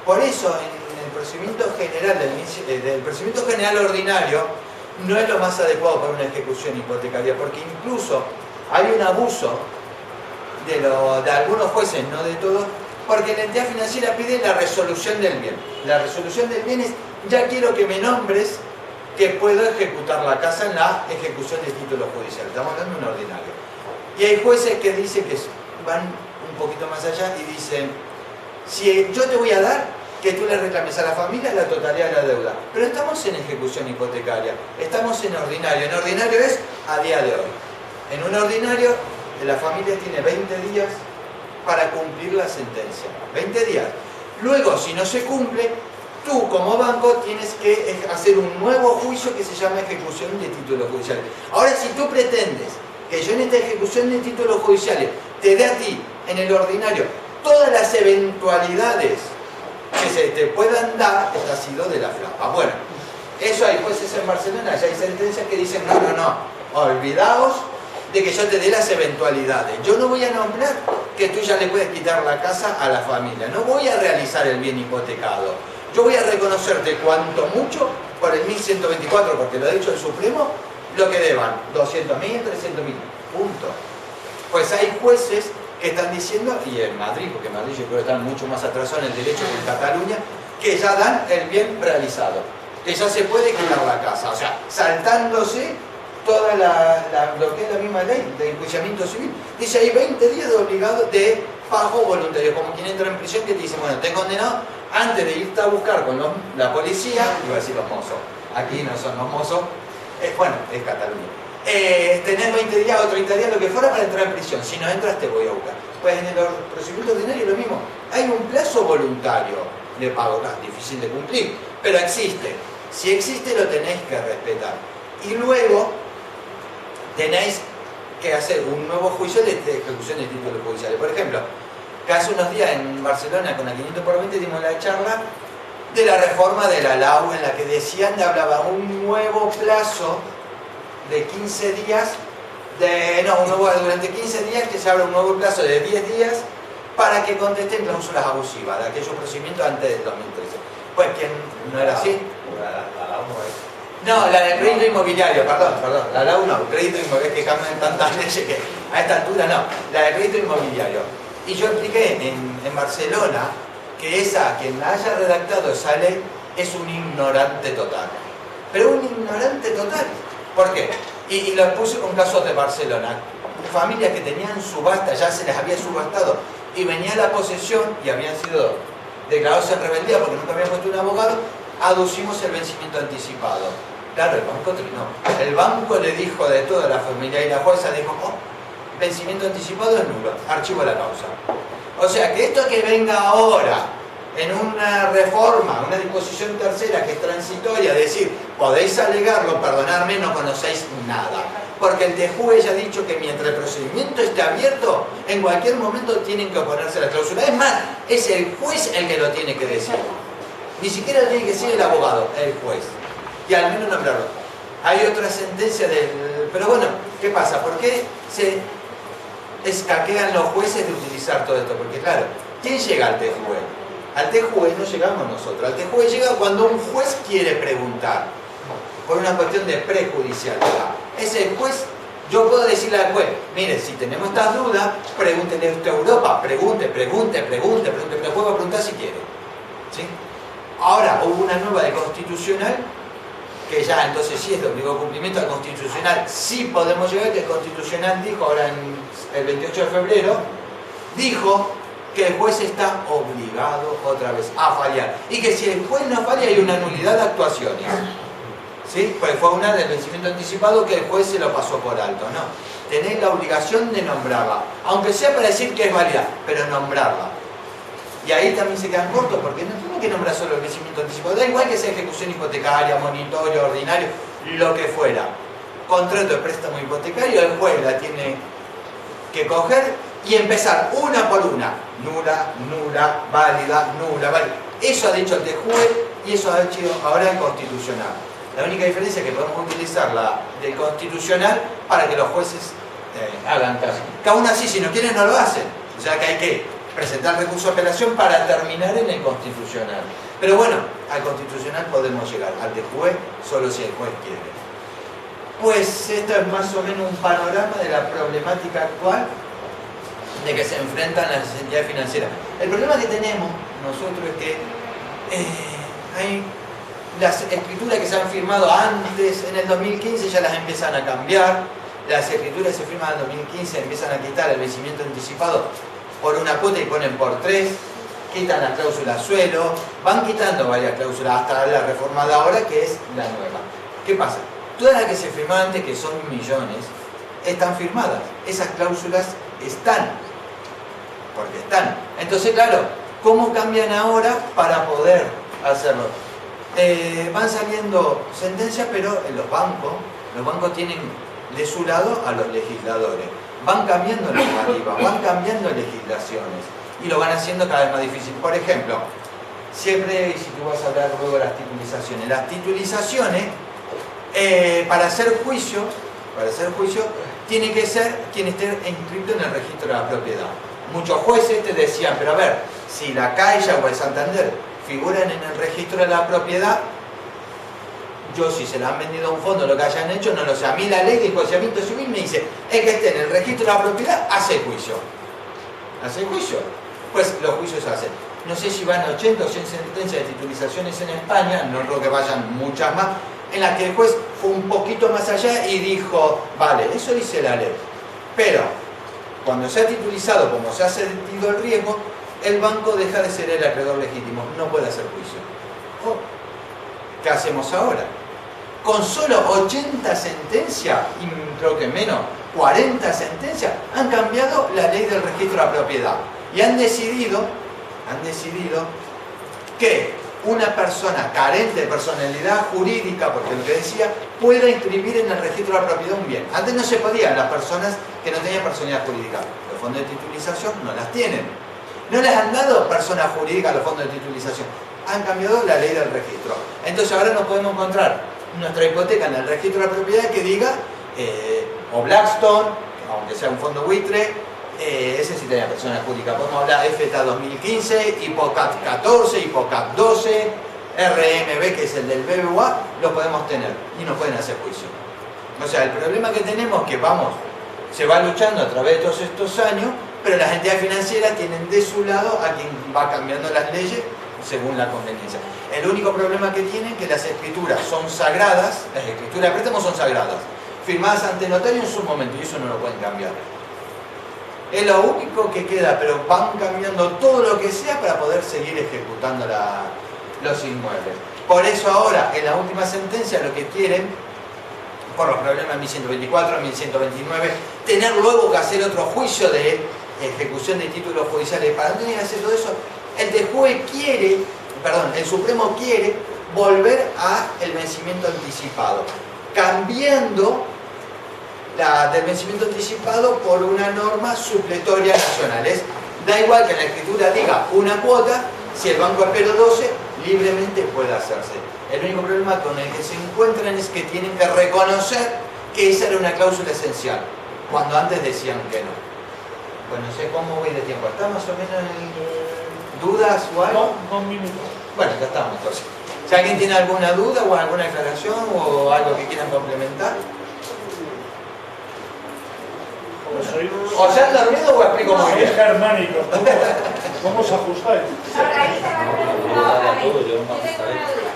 Por eso en el procedimiento general del procedimiento general ordinario no es lo más adecuado para una ejecución hipotecaria, porque incluso hay un abuso de algunos jueces, no de todos, porque la entidad financiera pide la resolución del bien. La resolución del bien es, ya quiero que me nombres que puedo ejecutar la casa en la ejecución de título judicial. Estamos hablando de un ordinario. Y hay jueces que dicen que van un poquito más allá y dicen, si yo te voy a dar que tú le reclames a la familia la totalidad de la deuda. Pero estamos en ejecución hipotecaria, estamos en ordinario. En ordinario es a día de hoy. En un ordinario, la familia tiene 20 días para cumplir la sentencia. 20 días. Luego, si no se cumple, tú como banco tienes que hacer un nuevo juicio que se llama ejecución de títulos judiciales. Ahora, si tú pretendes que yo en esta ejecución de títulos judiciales te dé a ti, en el ordinario, todas las eventualidades que se te puedan dar, te has ido de la flapa. Bueno, Eso hay jueces en Barcelona, ya hay sentencias que dicen, no, no, no, olvidaos de que yo te dé las eventualidades. Yo no voy a nombrar que tú ya le puedes quitar la casa a la familia, no voy a realizar el bien hipotecado. Yo voy a reconocerte cuanto mucho por el 1124, porque lo ha dicho el Supremo, lo que deban, 200.000, 300.000, punto. Pues hay jueces que están diciendo, y en Madrid, porque en Madrid yo creo que están mucho más atrasados en el derecho que en Cataluña, que ya dan el bien realizado, que ya se puede quitar la casa, o sea, saltándose toda lo que es la misma ley de enjuiciamiento civil. Dice, hay 20 días de obligado de pago voluntario, como quien entra en prisión que te dice, bueno, te he condenado antes de irte a buscar con la policía, iba a decir los mozos, aquí no son los mozos, bueno, es Cataluña. Tenés 20 días o 30 días, lo que fuera, para entrar en prisión. Si no entras, te voy a buscar. Pues en el procedimiento ordinario lo mismo. Hay un plazo voluntario de pago, no, difícil de cumplir, pero existe. Si existe, lo tenéis que respetar. Y luego tenéis que hacer un nuevo juicio de ejecución de títulos judiciales. Por ejemplo, que hace unos días en Barcelona, con la 500 por 20, dimos la charla de la reforma de la LAU, en la que decían, hablaba un nuevo plazo de 15 días, durante 15 días que se abre un nuevo plazo de 10 días para que contesten cláusulas abusivas de aquellos procedimientos antes del 2013. Pues que no era así. La LAU no es. No, la del crédito inmobiliario, perdón, la LAU no, crédito inmobiliario, que cambian tantas leyes que a esta altura no, la del crédito inmobiliario. Y yo expliqué en Barcelona que quien haya redactado esa ley es un ignorante total. Pero un ignorante total. ¿Por qué? Y lo puse con casos de Barcelona. Familias que tenían subasta, ya se les había subastado, y venía la posesión y habían sido declarados en rebeldía porque nunca habían puesto un abogado, aducimos el vencimiento anticipado. Claro, el banco trinó. El banco le dijo de toda la familia y la jueza dijo, vencimiento anticipado es nulo, archivo la causa. O sea que esto que venga ahora en una reforma, una disposición tercera que es transitoria, decir, podéis alegarlo, perdonadme, no conocéis nada. Porque el TJUE ya ha dicho que mientras el procedimiento esté abierto, en cualquier momento tienen que oponerse a la cláusula. Es más, es el juez el que lo tiene que decir. Ni siquiera tiene que ser el abogado, el juez. Y al menos nombrarlo. Hay otra sentencia del... Pero bueno, ¿qué pasa? ¿Por qué se escaquean los jueces de utilizar todo esto? Porque claro, ¿quién llega al TJUE? Al TJUE no llegamos nosotros. Al TJUE llega cuando un juez quiere preguntar. Por una cuestión de prejudicialidad. Ese juez, yo puedo decirle al juez, mire, si tenemos estas dudas, pregúntele usted a Europa. Pregunte. Pero el juez va a preguntar si quiere. ¿Sí? Ahora, hubo una nueva de constitucional, que ya entonces sí es de obligado cumplimiento. Al constitucional sí podemos llegar, que el constitucional dijo ahora el 28 de febrero, dijo que el juez está obligado otra vez a fallar. Y que si el juez no falla hay una nulidad de actuaciones. ¿Sí? Pues fue una del vencimiento anticipado que el juez se lo pasó por alto. No, tenés la obligación de nombrarla. Aunque sea para decir que es válida, pero nombrarla. Y ahí también se quedan cortos porque no tienen que nombrar solo el vencimiento anticipado. Da igual que sea ejecución hipotecaria, monitorio, ordinario, lo que fuera. Contrato de préstamo hipotecario, el juez la tiene que coger y empezar una por una. Nula, válida, nula, válida. Eso ha dicho el TJUE y eso ha hecho ahora el constitucional. La única diferencia es que podemos utilizar la del constitucional para que los jueces hagan caso. Que aún así, si no quieren, no lo hacen. O sea que hay que presentar recurso de apelación para terminar en el constitucional. Pero bueno, al constitucional podemos llegar. Al TJUE solo si el juez quiere. Pues esto es más o menos un panorama de la problemática actual de que se enfrentan las entidades financieras. El problema que tenemos nosotros es que hay las escrituras que se han firmado antes, en el 2015 ya las empiezan a cambiar. Las escrituras se firman en el 2015, empiezan a quitar el vencimiento anticipado por una cuota y ponen por 3, quitan la cláusula suelo, van quitando varias cláusulas hasta la reforma de ahora, que es la nueva. ¿Qué pasa? Todas las que se firmaron antes, que son millones, están firmadas. Esas cláusulas están, porque están. Entonces, claro, ¿cómo cambian ahora para poder hacerlo? Van saliendo sentencias, pero en los bancos tienen de su lado a los legisladores. Van cambiando normativas, van cambiando legislaciones y lo van haciendo cada vez más difícil. Por ejemplo, siempre, y si tú vas a hablar luego de las titulizaciones, para hacer juicio, tiene que ser quien esté inscrito en el registro de la propiedad. Muchos jueces te decían, pero a ver, si la Caixa o el Santander figuran en el registro de la propiedad, yo si se la han vendido a un fondo, lo que hayan hecho, no lo sé. A mí la ley de enjuiciamiento civil me dice, es que esté en el registro de la propiedad, hace juicio. ¿Hace juicio? Pues los juicios se hacen. No sé si van 80 o 100 sentencias de titulizaciones en España, no creo que vayan muchas más, en las que el juez fue un poquito más allá y dijo, vale, eso dice la ley. Pero, cuando se ha titulizado, como se ha sentido el riesgo, el banco deja de ser el acreedor legítimo, no puede hacer juicio. ¿Qué hacemos ahora? Con solo 80 sentencias, y creo que menos, 40 sentencias, han cambiado la ley del registro de la propiedad y han decidido que una persona carente de personalidad jurídica, porque lo que decía, pueda inscribir en el registro de la propiedad un bien. Antes no se podían, las personas que no tenían personalidad jurídica. Los fondos de titulización no las tienen. No les han dado persona jurídica a los fondos de titulización. Han cambiado la ley del registro. Entonces ahora no podemos encontrar nuestra hipoteca en el registro de la propiedad que diga, o Blackstone, aunque sea un fondo buitre, ese sí tenía persona jurídica. Podemos hablar FTA 2015, Hipocat 14, Hipocat 12, RMB, que es el del BBVA, lo podemos tener y no pueden hacer juicio. O sea, el problema que tenemos es que se va luchando a través de todos estos años, pero las entidades financieras tienen de su lado a quien va cambiando las leyes según la conveniencia. El único problema que tienen es que las escrituras son sagradas, las escrituras de préstamo son sagradas, firmadas ante notario en su momento, y eso no lo pueden cambiar. Es lo único que queda, pero van cambiando todo lo que sea para poder seguir ejecutando los inmuebles. Por eso ahora, en la última sentencia, lo que quieren, por los problemas 1124, 1129, tener luego que hacer otro juicio de ejecución de títulos judiciales. Para no tener que hacer todo eso, el Supremo quiere volver al vencimiento anticipado, cambiando del vencimiento anticipado por una norma supletoria nacional. Da igual que en la escritura diga una cuota, si el banco espera 12, libremente puede hacerse. El único problema con el que se encuentran es que tienen que reconocer que esa era una cláusula esencial, cuando antes decían que no. Bueno, no sé cómo voy de tiempo. ¿Está más o menos en dudas o algo? 2 minutos. Bueno, ya estamos entonces. Si alguien tiene alguna duda o alguna aclaración o algo que quieran complementar. ¿O se han dormido o explico muy bien? Es germánico. ¿Cómo os ajustáis? Ahora ahí te va a preguntar, a ver, yo tengo una duda.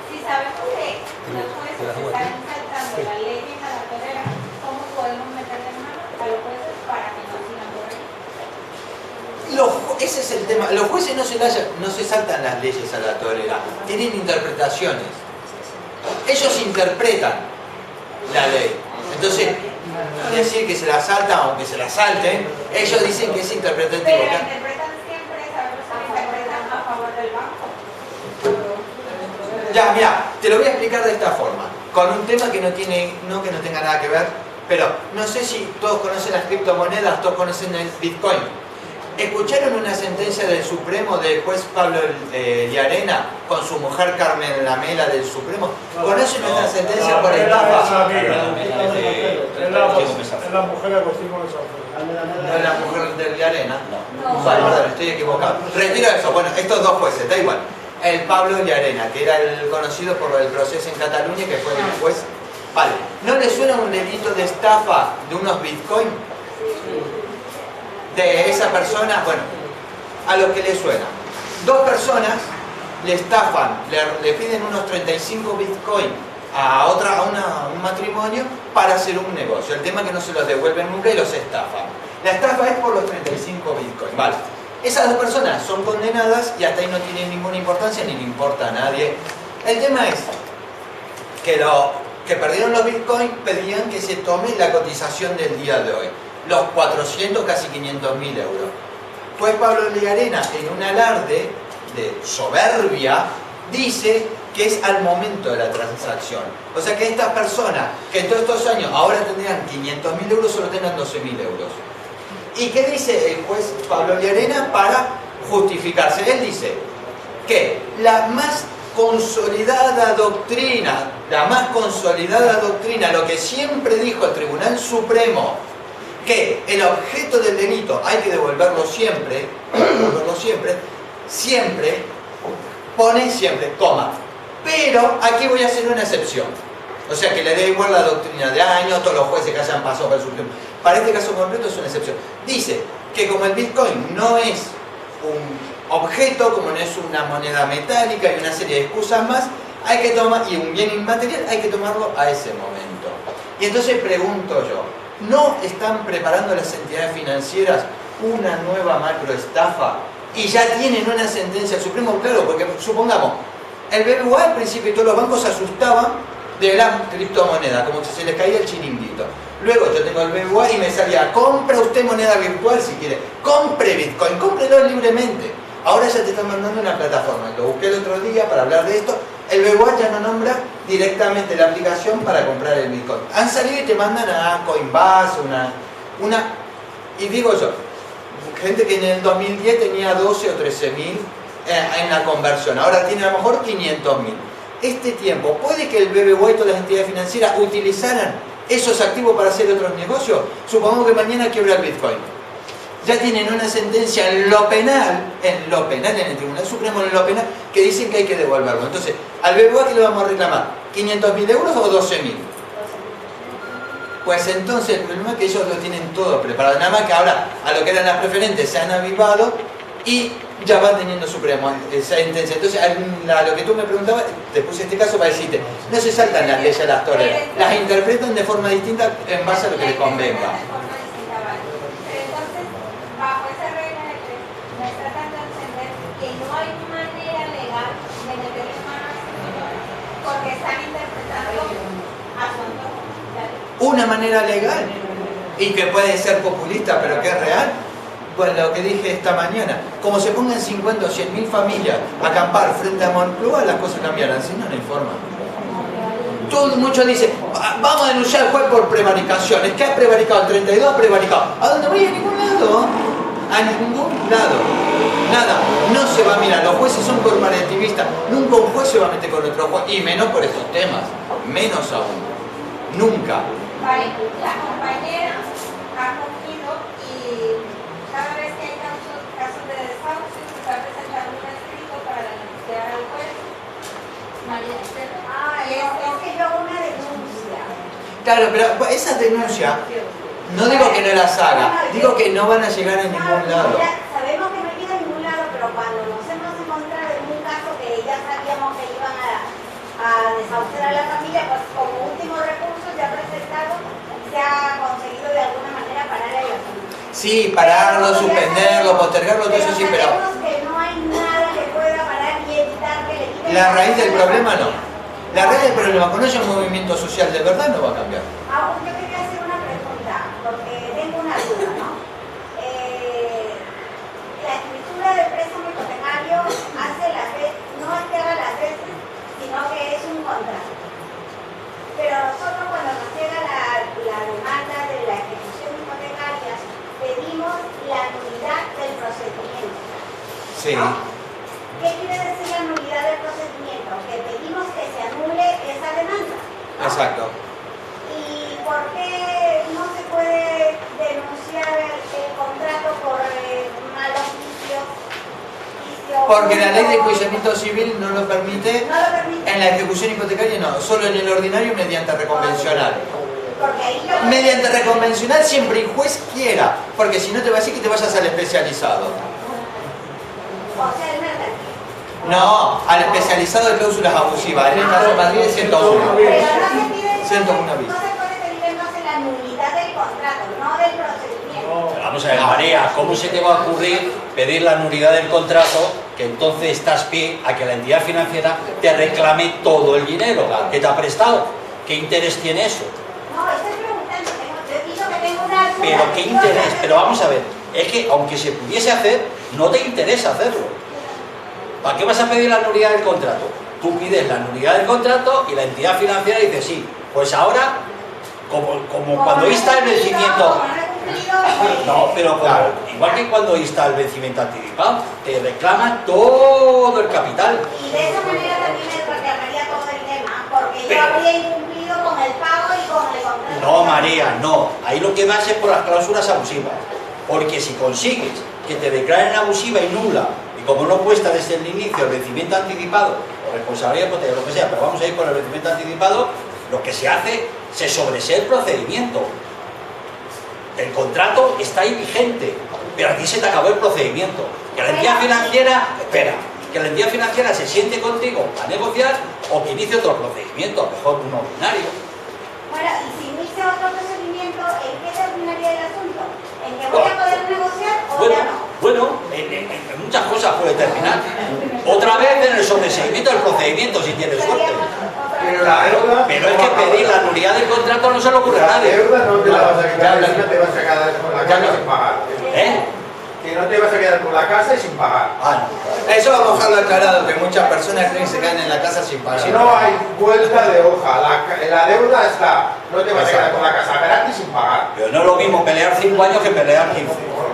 Si sabemos que los jueces están saltando la ley de la torera, ¿cómo podemos meterle mano a los jueces para que no sigan por ahí? Ese es el tema. Los jueces no se saltan las leyes a la torera, tienen interpretaciones. Ellos interpretan la ley. Entonces, decir que se la saltan, aunque se la salten, ellos dicen que es interpretativo. Pero interpretan siempre, sabemos que interpretan a favor del banco. Ya, mira, te lo voy a explicar de esta forma, con un tema que no tenga nada que ver, pero no sé si todos conocen las criptomonedas, todos conocen el Bitcoin. ¿Escucharon una sentencia del Supremo del juez Pablo Llarena con su mujer Carmen Lamela del Supremo? ¿Conocen esta sentencia por estafa? Es la mujer Agustín Gómez Alfredo. ¿No es la mujer de Llarena? Vale, perdón, estoy equivocado. Retiro eso. Bueno, estos dos jueces, da igual. El Pablo Llarena, que era el conocido por el proceso en Cataluña, que fue el juez. Vale, ¿no le suena un delito de estafa de unos Bitcoin? De esa persona, bueno, a lo que le suena. Dos personas le estafan, le piden unos 35 Bitcoin a un matrimonio para hacer un negocio. El tema es que no se los devuelven nunca y los estafan. La estafa es por los 35 Bitcoin. Vale. Esas dos personas son condenadas y hasta ahí no tienen ninguna importancia ni le importa a nadie. El tema es que perdieron los Bitcoin, pedían que se tome la cotización del día de hoy. Los 400, casi 500.000 euros. Pues Pablo Llarena, en un alarde de soberbia, dice que es al momento de la transacción. O sea que estas personas, que en todos estos años ahora tendrían 500.000 euros, solo tengan 12.000 euros. ¿Y qué dice el juez Pablo Llarena para justificarse? Él dice, que la más consolidada doctrina, lo que siempre dijo el Tribunal Supremo, que el objeto del delito hay que devolverlo siempre, siempre, coma. Pero aquí voy a hacer una excepción. O sea, que le da igual la doctrina de años, todos los jueces que hayan pasado por el Supremo. Para este caso concreto es una excepción. Dice que como el Bitcoin no es un objeto, como no es una moneda metálica y una serie de excusas más, hay que tomar, y un bien inmaterial, hay que tomarlo a ese momento. Y entonces pregunto yo, ¿no están preparando las entidades financieras una nueva macroestafa? Y ya tienen una sentencia del Supremo, claro, porque supongamos, el BBVA al principio y todos los bancos se asustaban de la criptomoneda, como si se les caía el chiringuito. Luego yo tengo el BBVA y me salía, compra usted moneda virtual si quiere, compre Bitcoin, cómprelo libremente. Ahora ya te están mandando una plataforma, lo busqué el otro día para hablar de esto, el BBVA ya no nombra directamente la aplicación para comprar el Bitcoin. Han salido y te mandan a Coinbase, y digo yo, gente que en el 2010 tenía 12 o 13 mil en la conversión, ahora tiene a lo mejor 500.000. Este tiempo, ¿puede que el BBVA y todas las entidades financieras utilizaran esos activos para hacer otros negocios? Supongamos que mañana quiebra el Bitcoin. Ya tienen una sentencia en lo penal, en el Tribunal Supremo, en lo penal, que dicen que hay que devolverlo. Entonces, ¿al BBVA qué le vamos a reclamar? ¿500.000 euros o 12.000? Pues entonces el problema es que ellos lo tienen todo preparado. Nada más que ahora, a lo que eran las preferentes, se han avivado y ya van teniendo Supremo esa sentencia. Entonces, a lo que tú me preguntabas, te puse este caso para decirte, no se saltan las leyes a las toreras, las interpretan de forma distinta en base a lo que les convenga. Bajo esa regla me está tratando de entender que no hay manera legal de meterle mano a ese señor porque están interpretando a su antojo. Una manera legal y que puede ser populista pero que es real. Bueno, lo que dije esta mañana, como se pongan 50 o 100.000 familias a acampar frente a Moncloa, las cosas cambiarán, si no, no informan. Muchos dicen, vamos a denunciar al juez por prevaricación. Es que ha prevaricado, el 32 ha prevaricado. ¿A dónde voy? A ningún lado. A ningún lado. Nada. No se va a mirar. Los jueces son corporativistas. Nunca un juez se va a meter con otro juez. Y menos por estos temas. Menos aún. Nunca. Vale, la compañera ha cogido y cada vez que hay casos de desahucio se está presentando un escrito para denunciar al juez. María Esther. Es que yo hago una denuncia. Claro, pero esas denuncias, no digo que no las haga, digo que no van a llegar a ningún lado. Sabemos que no llega a ningún lado, pero cuando nos hemos encontrado en un caso que ya sabíamos que iban a desahuciar a la familia, pues como último recurso ya presentado, se ha conseguido de alguna manera parar el asunto. Sí, pararlo, suspenderlo, postergarlo, todo eso sí, pero sabemos que no hay nada que pueda parar y evitar que le quiten. la raíz del problema no. La raíz del problema, con ese movimiento social de verdad no va a cambiar. Yo quería hacer una pregunta, porque tengo una duda, ¿no? La escritura del préstamo hipotecario hace no es que haga las veces, sino que es un contrato. Pero nosotros cuando nos llega la demanda de la ejecución hipotecaria, pedimos la nulidad del procedimiento. Sí. ¿No? ¿Qué quiere decir la nulidad del procedimiento? Que pedimos que se anule esa demanda, ¿no? Exacto. ¿Y por qué no se puede denunciar el contrato por mal oficio? Porque la ley de enjuiciamiento civil no lo permite, No lo permite. en la ejecución hipotecaria no, solo en el ordinario mediante reconvencional. Porque ahí yo... Mediante reconvencional siempre el juez quiera, porque si no te va a decir que te vayas al especializado. O sea, el mercantil. No, al especializado de cláusulas abusivas, en el caso de Madrid es 101. Pero no se pide 101 bis. no se puede pedir entonces la nulidad del contrato, no del procedimiento. Pero vamos a ver, María, ¿cómo se te va a ocurrir pedir la nulidad del contrato que entonces estás pie a que la entidad financiera te reclame todo el dinero que te ha prestado? ¿Qué interés tiene eso? No, estoy preguntando, yo digo que tengo una duda. Pero qué interés, pero vamos a ver, es que aunque se pudiese hacer, no te interesa hacerlo. ¿Para qué vas a pedir la nulidad del contrato? Tú pides la nulidad del contrato y la entidad financiera dice sí, pues ahora, como cuando está el vencimiento... Como no he cumplido, No, pero como, Claro. igual que cuando está el vencimiento anticipado, te reclaman todo el capital. Y de esa manera también me reclamaría todo el tema, porque Pero- yo habría incumplido con el pago y con el contrato. No, María, no. Ahí lo que vas es por las cláusulas abusivas. Porque si consigues que te declaren abusiva y nula, y como no cuesta desde el inicio el vencimiento anticipado, o responsabilidad hipotecaria, lo que sea, pero vamos a ir por el vencimiento anticipado, lo que se hace, se sobresee el procedimiento. El contrato está ahí vigente, pero a ti se te acabó el procedimiento. Que la entidad financiera, espera, que la entidad financiera se siente contigo a negociar o que inicie otro procedimiento, mejor un ordinario. Bueno, y si inicia otro procedimiento, ¿en qué terminaría el asunto? ¿En que voy a poder negociar o Bueno, ya no? bueno, en muchas cosas puede terminar. Otra vez en el sobreseimiento del procedimiento, si tienes suerte. Pero la deuda... Pero es que pedir la nulidad del contrato no se le ocurre a La nadie. deuda no te la vas a quitar, no te vas a quedar con la casa sin pagar. ¿Eh? Que no te vas a quedar con la casa y sin pagar. Ah, no. Eso vamos a dejarlo aclarado, que muchas personas creen que se caen en la casa sin pagar. Si no hay vuelta de hoja, la deuda está, no te vas a quedar con la casa gratis sin pagar. Pero no es lo mismo pelear 5 años que pelear 15.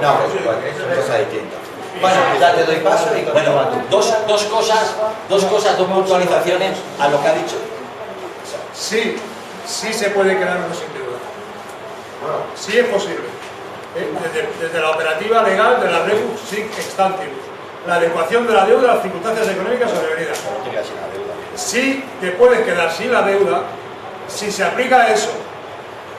No, es cosa distinta. Bueno, ya te doy paso y continúa Bueno, tú. dos cosas, dos puntualizaciones a lo que ha dicho. Sí, sí se puede quedar uno sin deuda. Bueno, Sí es posible. Desde la operativa legal de la rebus sic extantibus. La adecuación de la deuda a las circunstancias económicas sobrevenidas. No te quedas sin la deuda. Sí te puedes quedar sin la deuda si se aplica eso.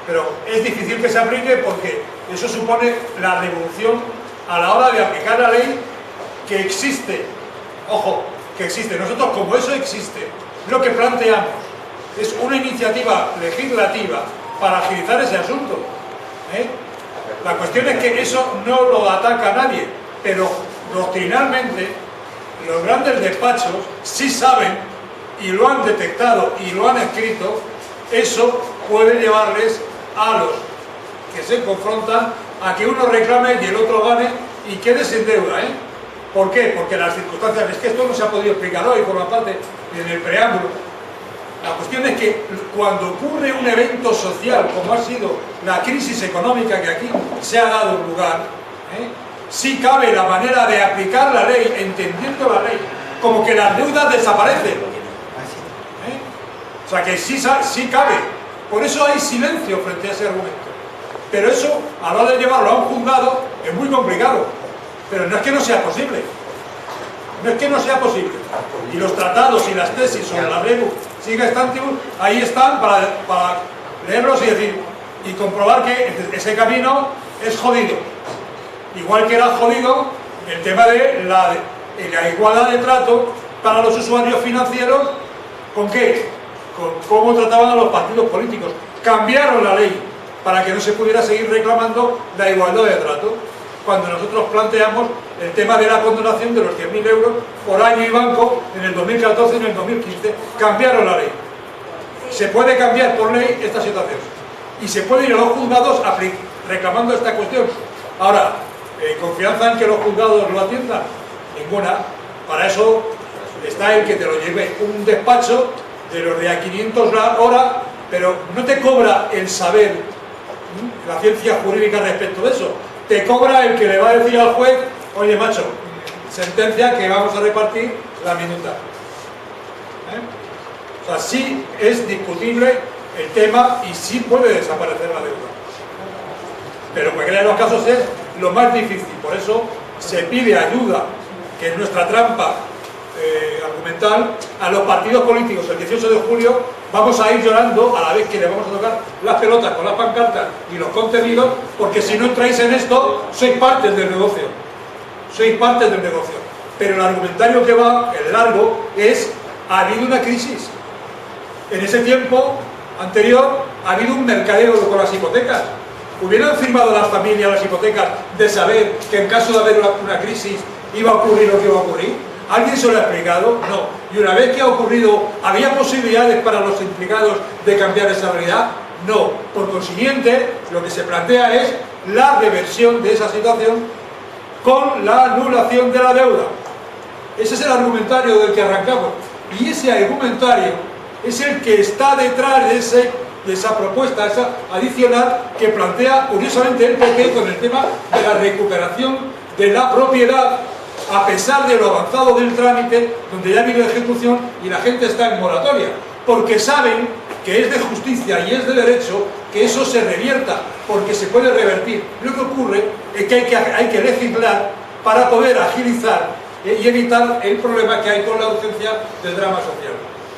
Pero es difícil que se aplique porque eso supone la revolución a la hora de aplicar la ley que existe. Ojo, que existe. Nosotros, como eso existe, lo que planteamos es una iniciativa legislativa para agilizar ese asunto. ¿eh? La cuestión es que eso no lo ataca a nadie, pero doctrinalmente los grandes despachos sí saben y lo han detectado y lo han escrito. Eso puede llevarles a los que se confrontan a que uno reclame y el otro gane y quede sin deuda. ¿Por qué? Porque las circunstancias, es que esto no se ha podido explicar hoy, por la parte en el preámbulo. La cuestión es que cuando ocurre un evento social como ha sido la crisis económica que aquí se ha dado lugar, sí cabe la manera de aplicar la ley, entendiendo la ley, como que las deudas desaparecen. O sea que sí cabe. Por eso hay silencio frente a ese argumento. Pero eso, a la hora de llevarlo a un juzgado, es muy complicado. Pero no es que no sea posible. No es que no sea posible. Y los tratados y las tesis sobre la rebus sic stantibus, ahí están para leerlos y decir, y comprobar que ese camino es jodido. Igual que era jodido el tema de la igualdad de trato para los usuarios financieros, ¿con qué? Con cómo trataban a los partidos políticos. Cambiaron la ley para que no se pudiera seguir reclamando la igualdad de trato. Cuando nosotros planteamos el tema de la condonación de los 100.000 euros por año y banco en el 2014 y en el 2015, cambiaron la ley. Se puede cambiar por ley esta situación y se puede ir a los juzgados reclamando esta cuestión. Ahora, ¿confianza en que los juzgados lo atiendan? Ninguna. Para eso está el que te lo lleve un despacho de los de a 500 la hora, pero no te cobra el saber, la ciencia jurídica respecto de eso. Te cobra el que le va a decir al juez, oye macho, sentencia que vamos a repartir la minuta. O sea, sí es discutible el tema y sí puede desaparecer la deuda. Pero cualquiera de los casos es lo más difícil. Por eso se pide ayuda, que es nuestra trampa argumental, a los partidos políticos. El 18 de julio vamos a ir llorando a la vez que le vamos a tocar las pelotas con las pancartas y los contenidos, porque si no entráis en esto, sois partes del negocio. Sois partes del negocio. Pero el argumentario que va, el largo, es: ha habido una crisis. En ese tiempo anterior ha habido un mercadeo con las hipotecas. ¿Hubieran firmado las familias las hipotecas de saber que en caso de haber una crisis iba a ocurrir lo que iba a ocurrir? ¿Alguien se lo ha explicado? No. Y una vez que ha ocurrido, ¿había posibilidades para los implicados de cambiar esa realidad? No. Por consiguiente, lo que se plantea es la reversión de esa situación con la anulación de la deuda. Ese es el argumentario del que arrancamos. Y ese argumentario es el que está detrás de ese de esa propuesta, esa adicional que plantea curiosamente el PP con el tema de la recuperación de la propiedad, a pesar de lo avanzado del trámite, donde ya ha habido ejecución y la gente está en moratoria, porque saben que es de justicia y es de derecho que eso se revierta, porque se puede revertir. Lo que ocurre es que hay que legislar para poder agilizar y evitar el problema que hay con la urgencia del drama social.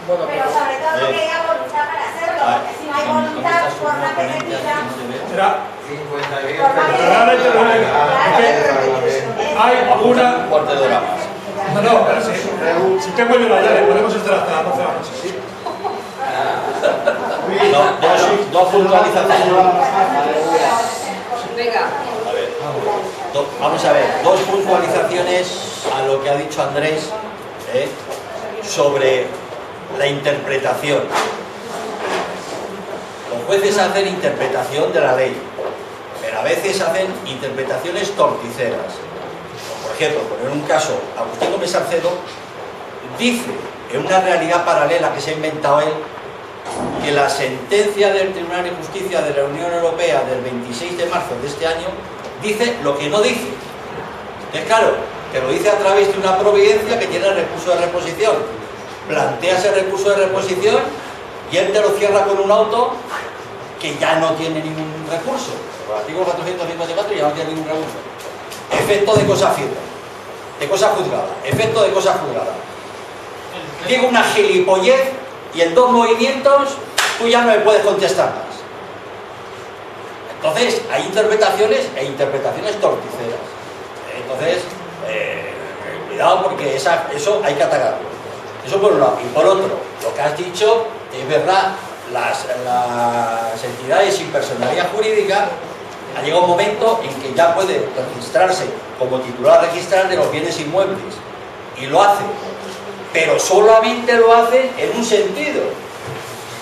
Bueno, Pero sobre todo que haya voluntad para hacerlo, porque si no hay voluntad, por más que se quiera, Será 50 por más que se quiera, hay una... Un cuarto de hora más. No, pero si tengo yo la llave, podemos estar hasta las 12 de la noche. Dos puntualizaciones. Venga. A ver, vamos a ver, dos puntualizaciones a lo que ha dicho Andrés sobre la interpretación. Los jueces hacen interpretación de la ley, pero a veces hacen interpretaciones torticeras. Por ejemplo, poner un caso, Agustín Gómez Salcedo dice, en una realidad paralela que se ha inventado él, que la sentencia del Tribunal de Justicia de la Unión Europea del 26 de marzo de este año dice lo que no dice. Es claro, que lo dice a través de una providencia que tiene el recurso de reposición. Plantea ese recurso de reposición y él te lo cierra con un auto que ya no tiene ningún recurso. Por el artículo 454 ya no tiene ningún recurso. Efecto de cosa firme, de cosa juzgada, efecto de cosa juzgada. Digo una gilipollez y en 2 movimientos tú ya no me puedes contestar más. Entonces hay interpretaciones e interpretaciones torticeras. Entonces, cuidado porque eso hay que atacarlo. Eso por un lado. Y por otro, lo que has dicho es verdad, las entidades sin personalidad jurídica ha llegado un momento en que ya puede registrarse como titular registral de los bienes inmuebles y lo hace, pero solamente lo hace en un sentido,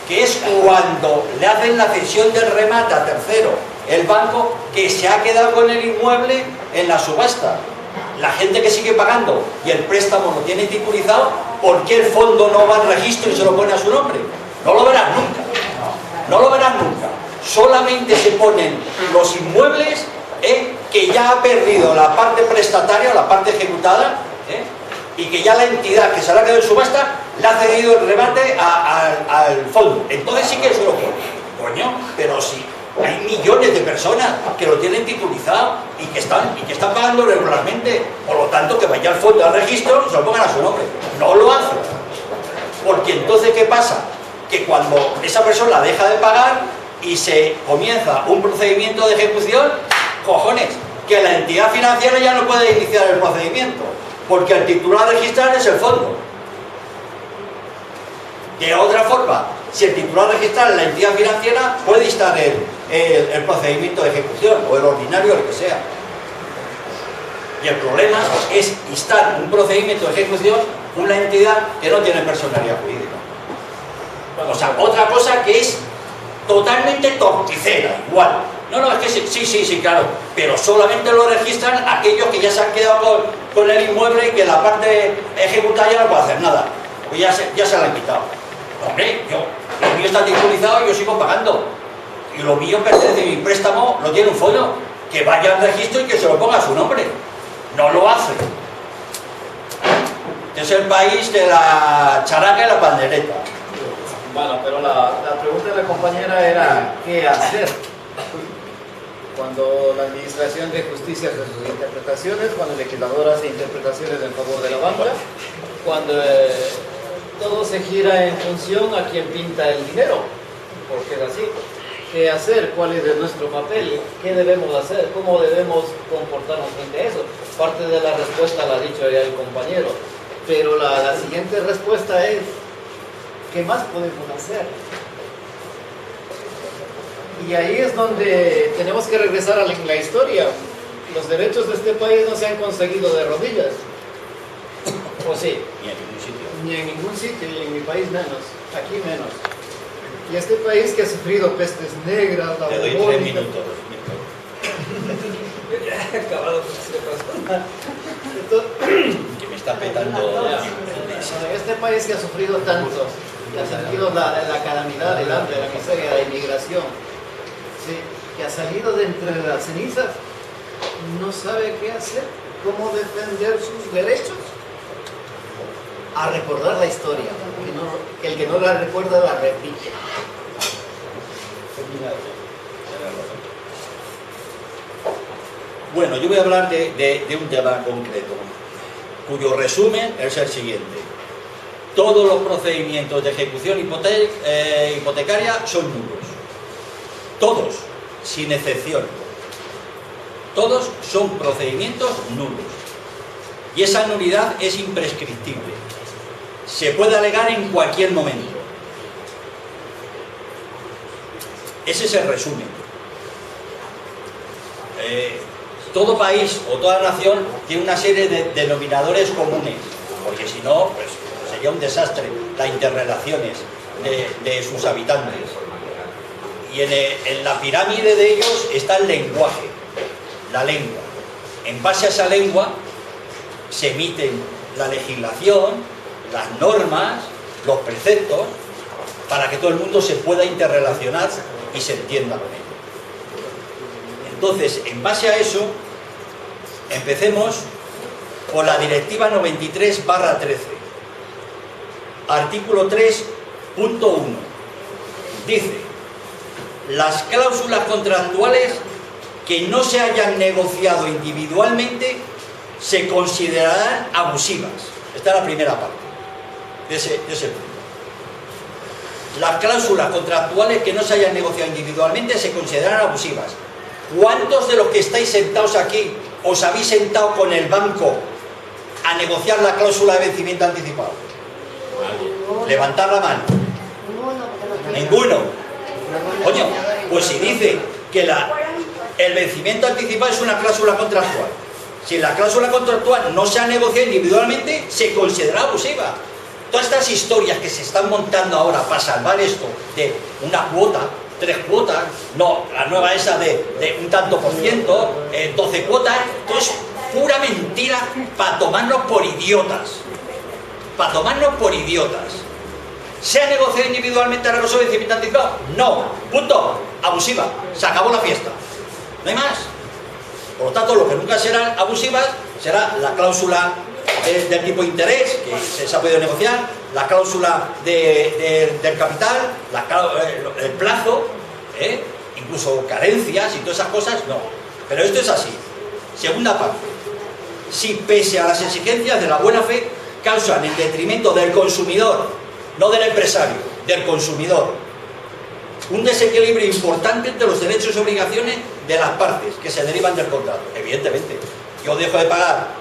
que es cuando le hacen la cesión del remate a tercero, el banco que se ha quedado con el inmueble en la subasta. La gente que sigue pagando y el préstamo lo tiene titulizado, ¿por qué el fondo no va al registro y se lo pone a su nombre? No lo verás nunca, no lo verás nunca. Solamente se ponen los inmuebles que ya ha perdido la parte prestataria o la parte ejecutada y que ya la entidad que se la ha quedado en subasta le ha cedido el remate al fondo. Entonces sí que es lo que... Coño, pero sí. Hay millones de personas que lo tienen titulizado y que están pagando regularmente. Por lo tanto, que vaya al fondo, al registro y se lo pongan a su nombre. No lo hacen. Porque entonces, ¿qué pasa? Que cuando esa persona deja de pagar y se comienza un procedimiento de ejecución, cojones, que la entidad financiera ya no puede iniciar el procedimiento. Porque el titular registral es el fondo. De otra forma, si el titular registral es la entidad financiera, puede instar el procedimiento de ejecución o el ordinario, el que sea. Y el problema es instar un procedimiento de ejecución una entidad que no tiene personalidad jurídica. O sea, otra cosa que es totalmente torticera, igual. No, es que sí, claro, pero solamente lo registran aquellos que ya se han quedado con el inmueble y que la parte ejecutada ya no puede hacer nada, pues ya se la han quitado. Hombre, lo mío está titulizado y yo sigo pagando. Y lo mío pertenece, mi préstamo lo tiene un fondo. Que vaya al registro y que se lo ponga a su nombre. No lo hace. Es el país de la charanga y la pandereta. Bueno, pero la pregunta de la compañera era ¿qué hacer? Cuando la Administración de Justicia hace sus interpretaciones, cuando el legislador hace interpretaciones en favor de la banca, cuando todo se gira en función a quien pinta el dinero, porque es así. ¿Qué hacer? ¿Cuál es nuestro papel? ¿Qué debemos hacer? ¿Cómo debemos comportarnos frente a eso? Parte de la respuesta la ha dicho ya el compañero, pero la siguiente respuesta es ¿qué más podemos hacer? Y ahí es donde tenemos que regresar a la historia. Los derechos de este país no se han conseguido de rodillas. ¿O sí? Ni en ningún sitio. Ni en ningún sitio, y en mi país menos, aquí menos. Y este país que ha sufrido pestes negras, la Te doy 3 bubónica. minutos. Acabado con este país. Que me está petando. Este país que ha sufrido tanto, que ha sentido la calamidad, el hambre, la miseria, la inmigración, ¿sí? Que ha salido de entre las cenizas, no sabe qué hacer, cómo defender sus derechos, a recordar la historia, que el que no la recuerda la repite. Bueno, yo voy a hablar de un tema concreto, cuyo resumen es el siguiente. Todos los procedimientos de ejecución hipotecaria son nulos. Todos, sin excepción. Todos son procedimientos nulos. Y esa nulidad es imprescriptible. Se puede alegar en cualquier momento. Ese es el resumen. Todo país o toda nación tiene una serie de denominadores comunes, porque si no, pues sería un desastre las interrelaciones de sus habitantes. Y en la pirámide de ellos está el lenguaje, la lengua. En base a esa lengua se emiten la legislación, las normas, los preceptos, para que todo el mundo se pueda interrelacionar y se entienda con ello. Entonces, en base a eso, empecemos con la Directiva 93/13. Artículo 3.1. Dice: las cláusulas contractuales que no se hayan negociado individualmente se considerarán abusivas. Esta es la primera parte de ese punto. Las cláusulas contractuales que no se hayan negociado individualmente se considerarán abusivas. ¿Cuántos de los que estáis sentados aquí os habéis sentado con el banco a negociar la cláusula de vencimiento anticipado? Levantad la mano. Ninguno. Coño, pues si dice que el vencimiento anticipado es una cláusula contractual, si la cláusula contractual no se ha negociado individualmente, se considera abusiva. Todas estas historias que se están montando ahora para salvar esto de una cuota, 3 cuotas, no, la nueva esa de un tanto por ciento, 12 cuotas, todo es pura mentira para tomarnos por idiotas. Para tomarnos por idiotas. ¿Se ha negociado individualmente la cláusula de vencimiento anticipado? No. Punto. Abusiva. Se acabó la fiesta. No hay más. Por lo tanto, lo que nunca serán abusivas será la cláusula del tipo de interés, que se ha podido negociar, la cláusula del capital, el plazo, incluso carencias y todas esas cosas, no. Pero esto es así. Segunda parte. Si pese a las exigencias de la buena fe causan en detrimento del consumidor, no del empresario, del consumidor, un desequilibrio importante entre los derechos y obligaciones de las partes que se derivan del contrato. Evidentemente, yo dejo de pagar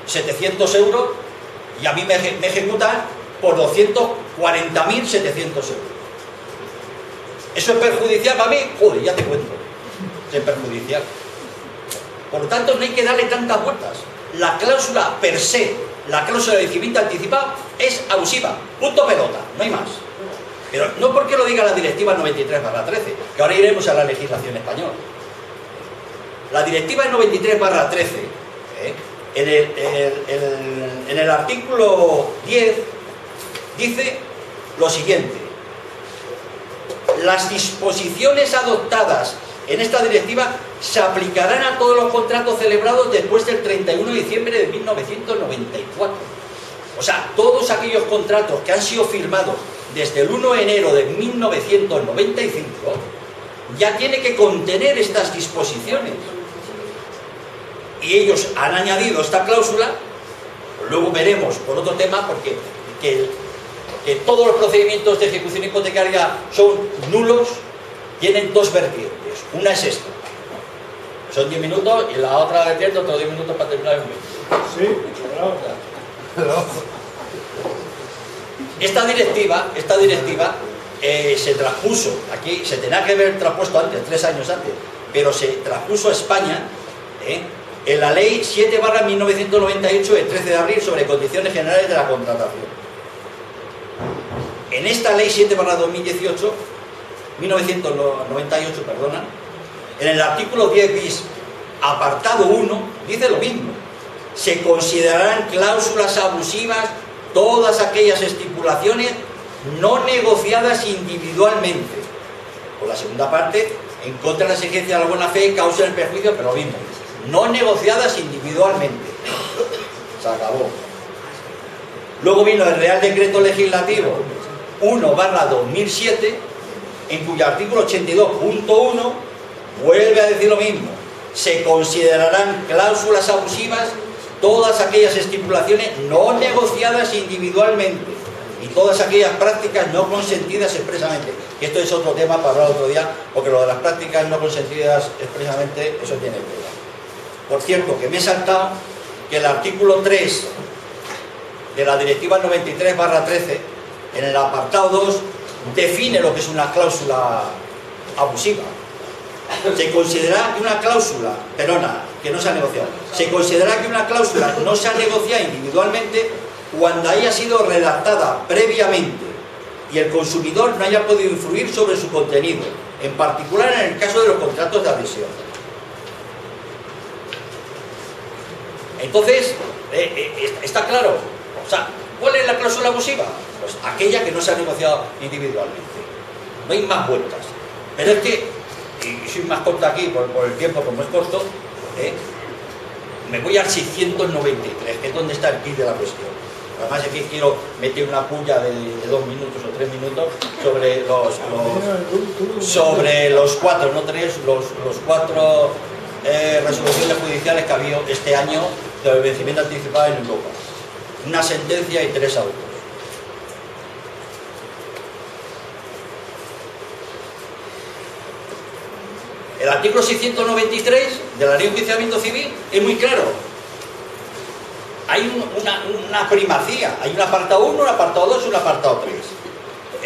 700 euros y a mí me ejecutan por 240.700 euros. ¿Eso es perjudicial para mí? Joder, ya te cuento. Es perjudicial. Por lo tanto, no hay que darle tantas vueltas. La cláusula per se, la cláusula de vencimiento anticipado, es abusiva. Punto pelota, no hay más. Pero no porque lo diga la Directiva 93/13, que ahora iremos a la legislación española. La Directiva 93/13, en el artículo 10, dice lo siguiente: las disposiciones adoptadas en esta directiva se aplicarán a todos los contratos celebrados después del 31 de diciembre de 1994. O sea, todos aquellos contratos que han sido firmados desde el 1 de enero de 1995 ya tiene que contener estas disposiciones. Y ellos han añadido esta cláusula, luego veremos por otro tema, porque que todos los procedimientos de ejecución hipotecaria son nulos, tienen dos vertientes. Una es esta, son 10 minutos, y la otra vertiente, otros 10 minutos para terminar el momento. Sí, claro. Esta directiva se transpuso, aquí se tenía que haber transpuesto antes, 3 años antes, pero se transpuso a España en la Ley 7/1998 del 13 de abril sobre condiciones generales de la contratación. En esta Ley 7/1998, en el artículo 10 bis, apartado 1, dice lo mismo: se considerarán cláusulas abusivas todas aquellas estipulaciones no negociadas individualmente. Por la segunda parte, en contra de la exigencia de la buena fe, causa el perjuicio, pero lo mismo, no negociadas individualmente. Se acabó. Luego vino el Real Decreto Legislativo 1/2007, en cuyo artículo 82.1 vuelve a decir lo mismo: se considerarán cláusulas abusivas todas aquellas estipulaciones no negociadas individualmente y todas aquellas prácticas no consentidas expresamente. Que esto es otro tema para hablar otro día, porque lo de las prácticas no consentidas expresamente, eso tiene tela. Por cierto, que me he saltado que el artículo 3 de la Directiva 93/13, en el apartado 2, define lo que es una cláusula abusiva. Se considera que una cláusula, que no se ha negociado, se considera que una cláusula no se ha negociado individualmente cuando haya sido redactada previamente y el consumidor no haya podido influir sobre su contenido, en particular en el caso de los contratos de adhesión. Entonces, está claro. O sea, ¿cuál es la cláusula abusiva? Pues aquella que no se ha negociado individualmente. No hay más vueltas. Pero es que, y soy más corto aquí por el tiempo, como es corto, me voy al 693, que es donde está el kit de la cuestión. Además, aquí quiero meter una puya de 2 minutos o 3 minutos sobre los 4, no 3, los 4 resoluciones judiciales que ha habido este año del vencimiento anticipado en Europa. Una sentencia y 3 autos. El artículo 693 de la Ley de Enjuiciamiento Civil es muy claro. Hay una primacía, hay un apartado 1, un apartado 2 y un apartado 3.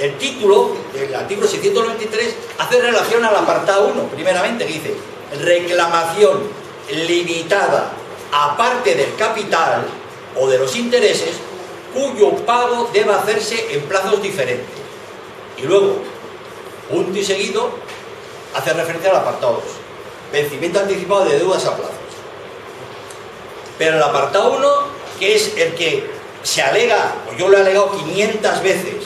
El título del artículo 693 hace relación al apartado 1, primeramente, que dice: reclamación limitada aparte del capital o de los intereses cuyo pago deba hacerse en plazos diferentes. Y luego, punto y seguido, hace referencia al apartado 2, vencimiento anticipado de deudas a plazos. Pero el apartado 1, que es el que se alega, o yo lo he alegado 500 veces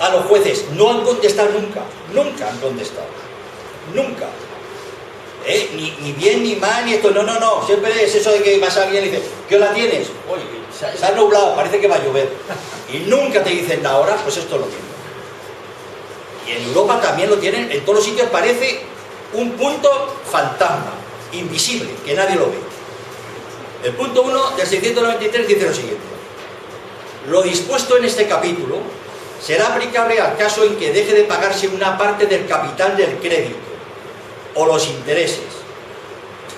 a los jueces, no han contestado nunca han contestado, nunca. Ni bien ni mal, ni esto, no, siempre es eso de que vas a alguien y dices: ¿qué hora tienes? Oye, se ha nublado, parece que va a llover. Y nunca te dicen la hora, pues esto es lo mismo. Y en Europa también lo tienen, en todos los sitios parece un punto fantasma, invisible, que nadie lo ve. El punto 1 del 693 dice lo siguiente: lo dispuesto en este capítulo será aplicable al caso en que deje de pagarse una parte del capital del crédito o los intereses,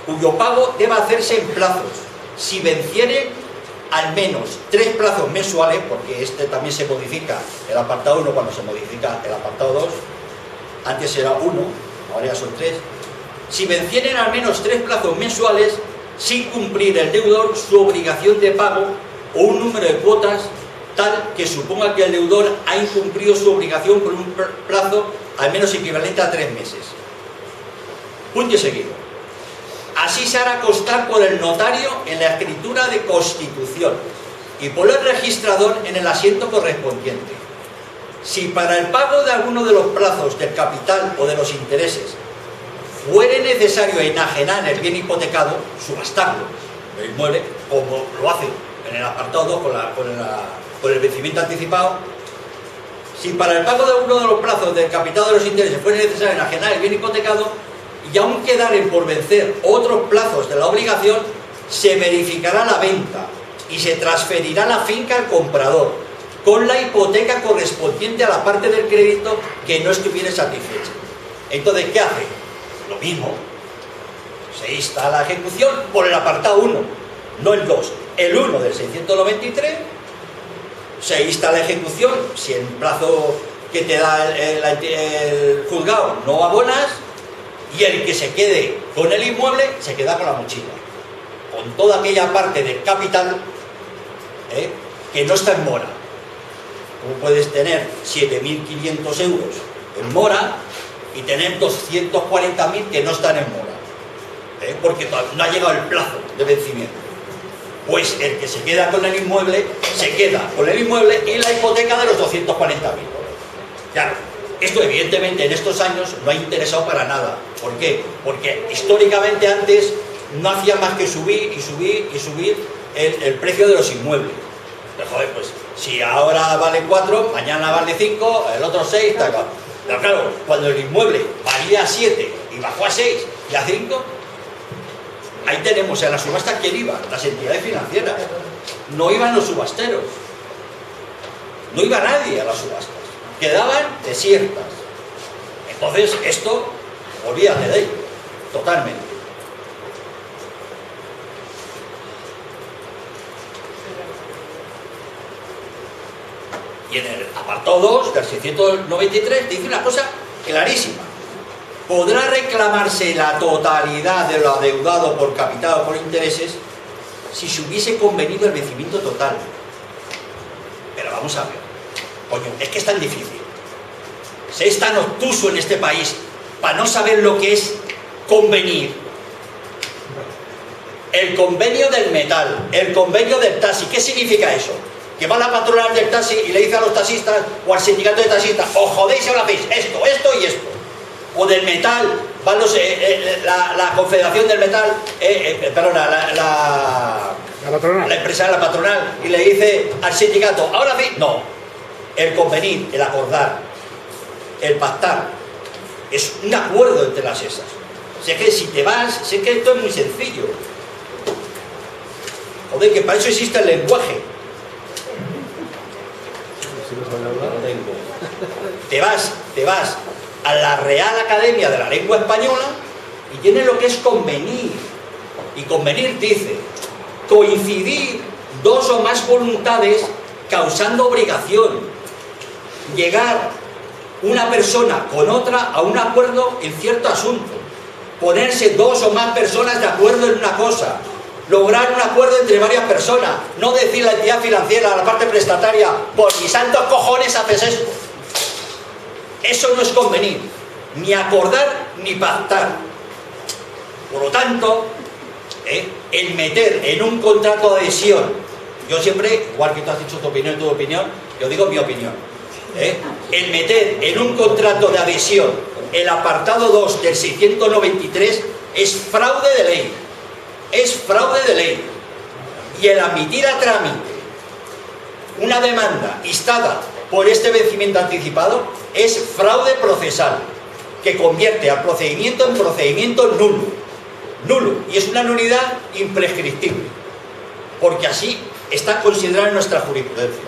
cuyo pago deba hacerse en plazos, si vencieren al menos 3 plazos mensuales, porque este también se modifica, el apartado 1 cuando se modifica el apartado 2, antes era 1, ahora ya son 3, si vencieren al menos 3 plazos mensuales sin cumplir el deudor su obligación de pago o un número de cuotas tal que suponga que el deudor ha incumplido su obligación por un plazo al menos equivalente a 3 meses. Punto y seguido. Así se hará constar por el notario en la escritura de constitución y por el registrador en el asiento correspondiente. Si para el pago de alguno de los plazos del capital o de los intereses fuere necesario enajenar el bien hipotecado, subastarlo, el inmueble, como lo hace en el apartado 2 con el vencimiento anticipado, si para el pago de uno de los plazos del capital o de los intereses fuere necesario enajenar el bien hipotecado, y aún quedaren por vencer otros plazos de la obligación, se verificará la venta y se transferirá la finca al comprador, con la hipoteca correspondiente a la parte del crédito que no estuviera satisfecha. Entonces, ¿qué hace? Lo mismo. Se insta a la ejecución por el apartado 1, no el 2. El 1 del 693, se insta a la ejecución si en plazo que te da el juzgado no abonas, y el que se quede con el inmueble se queda con la mochila, con toda aquella parte del capital que no está en mora. Tú puedes tener 7.500 euros en mora y tener 240.000 que no están en mora, porque no ha llegado el plazo de vencimiento. Pues el que se queda con el inmueble, se queda con el inmueble y la hipoteca de los 240.000. Claro, esto evidentemente en estos años no ha interesado para nada. ¿Por qué? Porque históricamente antes no hacía más que subir y subir y subir el precio de los inmuebles. Pero joder, pues si ahora vale 4, mañana vale 5, el otro 6, tal. Pero claro, cuando el inmueble valía 7 y bajó a 6 y a 5, ahí tenemos en la subasta quién iba, las entidades financieras. No iban los subasteros. No iba nadie a las subastas. Quedaban desiertas. Entonces esto, olvídate de ello, totalmente. Y en el apartado 2 del 693 dice una cosa clarísima. Podrá reclamarse la totalidad de lo adeudado por capital o por intereses si se hubiese convenido el vencimiento total. Pero vamos a ver, coño, es que es tan difícil. Se es tan obtuso en este país para no saber lo que es convenir. El convenio del metal, el convenio del taxi, ¿qué significa eso? Que va la patronal del taxi y le dice a los taxistas o al sindicato de taxistas: os jodéis y ahora hacéis esto, esto y esto. O del metal, van la confederación del metal, perdona, la empresa, la patronal, y le dice al sindicato: ahora sí. No, el convenir, el acordar, el pactar, es un acuerdo entre las esas. O sea que si te vas, sé que esto es muy sencillo. Joder, que para eso existe el lenguaje. Te vas a la Real Academia de la Lengua Española y tienes lo que es convenir. Y convenir dice: coincidir dos o más voluntades causando obligación, llegar una persona con otra a un acuerdo en cierto asunto, ponerse dos o más personas de acuerdo en una cosa, lograr un acuerdo entre varias personas, no decir la entidad financiera, a la parte prestataria: por mis santos cojones haces esto. Eso no es convenir, ni acordar ni pactar. Por lo tanto, el meter en un contrato de adhesión, yo siempre, igual que tú has dicho tu opinión, yo digo mi opinión, el meter en un contrato de adhesión el apartado 2 del 693 es fraude de ley. Es fraude de ley. Y el admitir a trámite una demanda instada por este vencimiento anticipado es fraude procesal, que convierte al procedimiento en procedimiento nulo. Nulo. Y es una nulidad imprescriptible, porque así está considerado en nuestra jurisprudencia.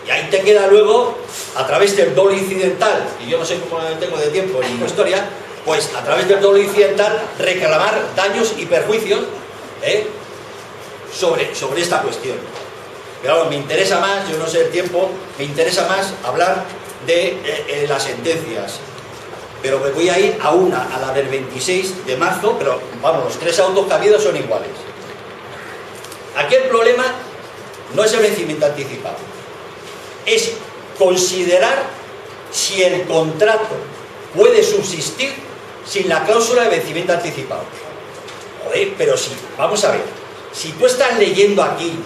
Y ahí te queda luego, a través del dolo incidental, y yo no sé cómo tengo de tiempo ni historia, pues a través del dolo incidental reclamar daños y perjuicios sobre esta cuestión. Pero claro, me interesa más, yo no sé el tiempo, me interesa más hablar de las sentencias. Pero me voy a ir a la del 26 de marzo, pero vamos, los 3 autos que ha habido son iguales. Aquí el problema no es el vencimiento anticipado, es considerar si el contrato puede subsistir sin la cláusula de vencimiento anticipado. Joder, pero sí, vamos a ver, si tú estás leyendo aquí,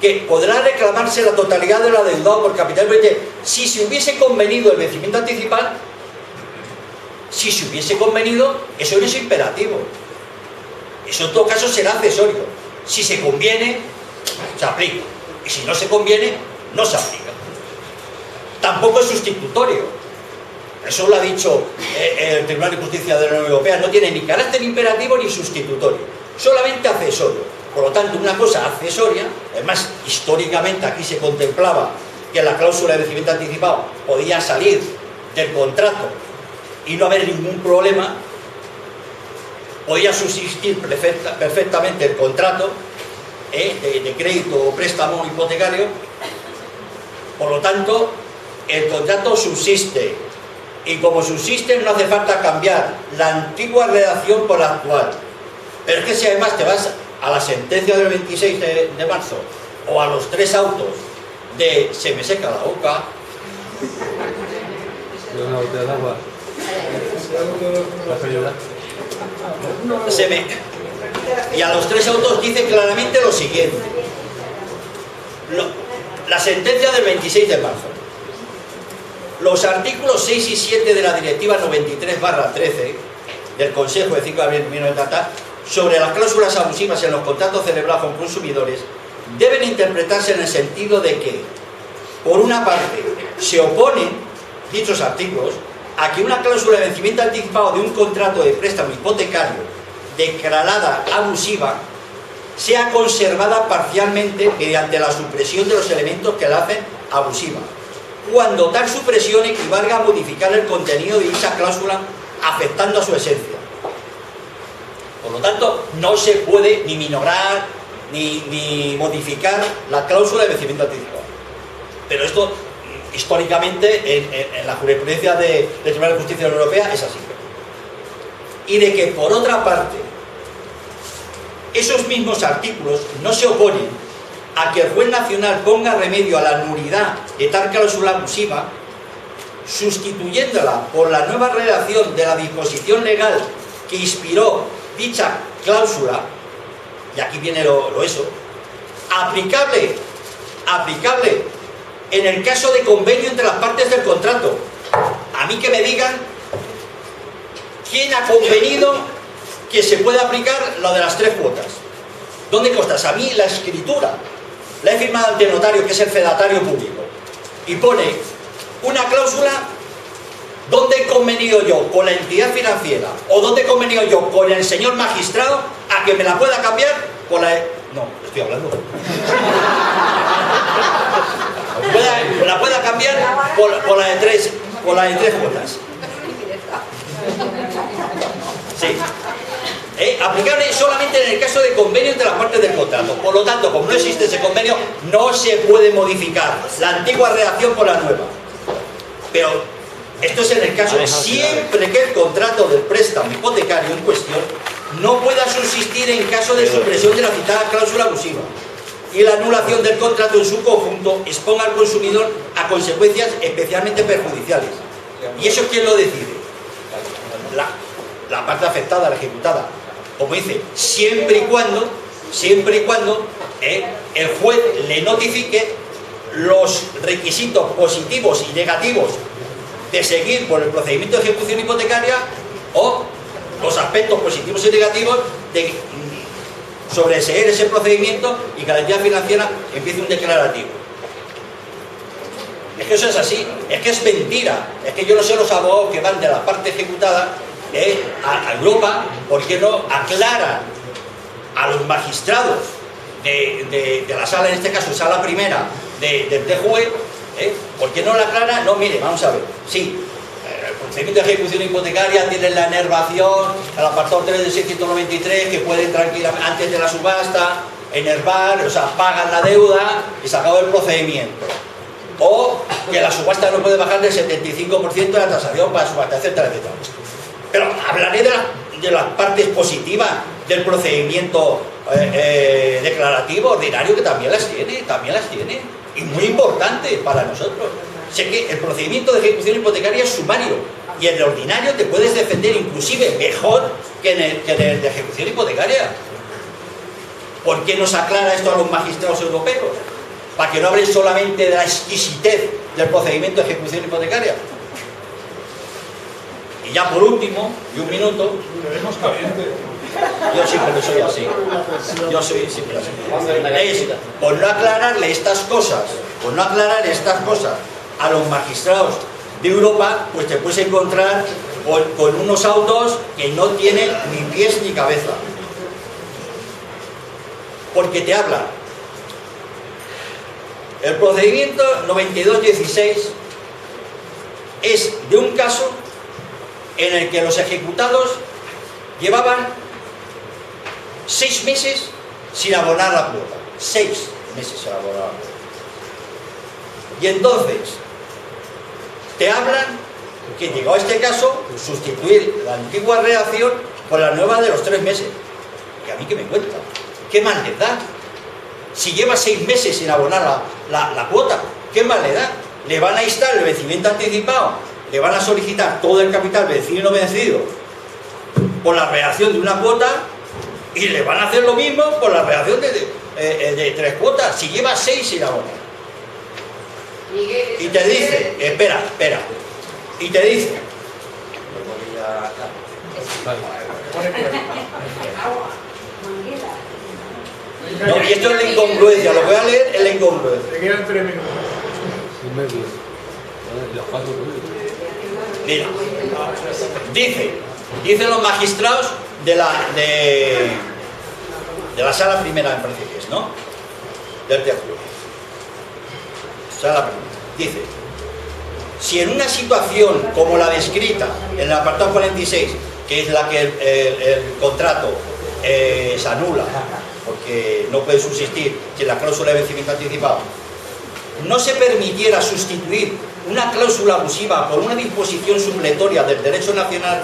que podrá reclamarse la totalidad de lo adeudado por capital si se hubiese convenido el vencimiento anticipado, si se hubiese convenido, eso no es imperativo. Eso en todo caso será accesorio. Si se conviene, se aplica. Y si no se conviene, no se aplica. Tampoco es sustitutorio. Eso lo ha dicho el Tribunal de Justicia de la Unión Europea. No tiene ni carácter imperativo ni sustitutorio. Solamente accesorio. Por lo tanto, una cosa accesoria, además, históricamente aquí se contemplaba que la cláusula de vencimiento anticipado podía salir del contrato y no haber ningún problema, podía subsistir perfectamente el contrato de crédito o préstamo hipotecario. Por lo tanto, el contrato subsiste, y como subsiste no hace falta cambiar la antigua redacción por la actual. Pero es que si además te vas a la sentencia del 26 de marzo o a los 3 autos de se me seca la boca, Y a los 3 autos dice claramente lo siguiente. La sentencia del 26 de marzo. Los artículos 6 y 7 de la Directiva 93/13 del Consejo de 5 de abril de 1990 sobre las cláusulas abusivas en los contratos celebrados con consumidores deben interpretarse en el sentido de que, por una parte, se oponen dichos artículos a que una cláusula de vencimiento anticipado de un contrato de préstamo hipotecario declarada abusiva sea conservada parcialmente mediante la supresión de los elementos que la hacen abusiva, cuando tal supresión equivalga a modificar el contenido de dicha cláusula afectando a su esencia. Por lo tanto, no se puede ni minorar ni modificar la cláusula de vencimiento anticipado. Pero esto, históricamente, en la jurisprudencia del Tribunal de Justicia de la Unión Europea es así. Y de que, por otra parte, esos mismos artículos no se oponen a que el juez nacional ponga remedio a la nulidad de tal cláusula abusiva, sustituyéndola por la nueva redacción de la disposición legal que inspiró dicha cláusula, y aquí viene lo eso, aplicable en el caso de convenio entre las partes del contrato. A mí que me digan quién ha convenido que se pueda aplicar lo de las 3 cuotas. ¿Dónde constas? A mí la escritura la he firmado ante notario, que es el fedatario público, y pone una cláusula donde he convenido yo con la entidad financiera o donde he convenido yo con el señor magistrado a que me la pueda cambiar por la... No, estoy hablando. La pueda cambiar por la de 3 cuotas. Sí. Aplicable solamente en el caso de convenio entre las partes del contrato. Por lo tanto, como no existe ese convenio, no se puede modificar la antigua redacción por la nueva. Pero esto es en el caso siempre que el contrato del préstamo hipotecario en cuestión no pueda subsistir en caso de supresión de la citada cláusula abusiva y la anulación del contrato en su conjunto exponga al consumidor a consecuencias especialmente perjudiciales. ¿Y eso quién lo decide? La parte afectada, la ejecutada. Como dice, siempre y cuando el juez le notifique los requisitos positivos y negativos de seguir por el procedimiento de ejecución hipotecaria o los aspectos positivos y negativos de sobreseer ese procedimiento y que la entidad financiera empiece un declarativo. Es que eso es así, es que es mentira, es que yo no sé los abogados que van de la parte ejecutada a Europa, ¿por qué no aclaran a los magistrados de la sala, en este caso sala primera del TJUE, ¿por qué no la aclaran? No, mire, vamos a ver, sí, el procedimiento de ejecución hipotecaria tiene la enervación, el apartado 3 del 693, que pueden tranquilamente, antes de la subasta, enervar, o sea, pagan la deuda y se acaba el procedimiento. O que la subasta no puede bajar del 75% de la tasación para subasta, etcétera, etcétera. Pero hablaré de las partes positivas del procedimiento declarativo ordinario, que también las tiene, y muy importante para nosotros. Sé que el procedimiento de ejecución hipotecaria es sumario, y en el ordinario te puedes defender inclusive mejor que en el de ejecución hipotecaria. ¿Por qué no se aclara esto a los magistrados europeos? Para que no hablen solamente de la exquisitez del procedimiento de ejecución hipotecaria. Y ya por último, y un minuto, yo siempre soy así, yo soy siempre así, es por no aclararle estas cosas, a los magistrados de Europa, pues te puedes encontrar con unos autos que no tienen ni pies ni cabeza, porque te hablan. El procedimiento 9216 es de un caso en el que los ejecutados llevaban 6 meses sin abonar la cuota. 6 meses sin abonar la cuota. Y entonces te hablan que llegó a este caso sustituir la antigua redacción por la nueva de los 3 meses. ¿Y a mí qué me cuenta? ¿Qué más les da? Si lleva 6 meses sin abonar la cuota, ¿qué más le da? Le van a instar el vencimiento anticipado le van a solicitar todo el capital vencido y no vencido por la reacción de una cuota y le van a hacer lo mismo por la reacción de 3 cuotas. Si lleva 6 y la abona. Y te dice, espera, y te dice, no, y esto es la incongruencia, lo voy a leer, es la incongruencia. Te quedan 3 minutos. Mira, dicen los magistrados de la sala primera, me parece que es, ¿no? Del tercio. Sala primera. Dice, si en una situación como la descrita en el apartado 46, que es la que el contrato se anula porque no puede subsistir sin la cláusula de vencimiento anticipado, no se permitiera sustituir una cláusula abusiva por una disposición supletoria del derecho nacional,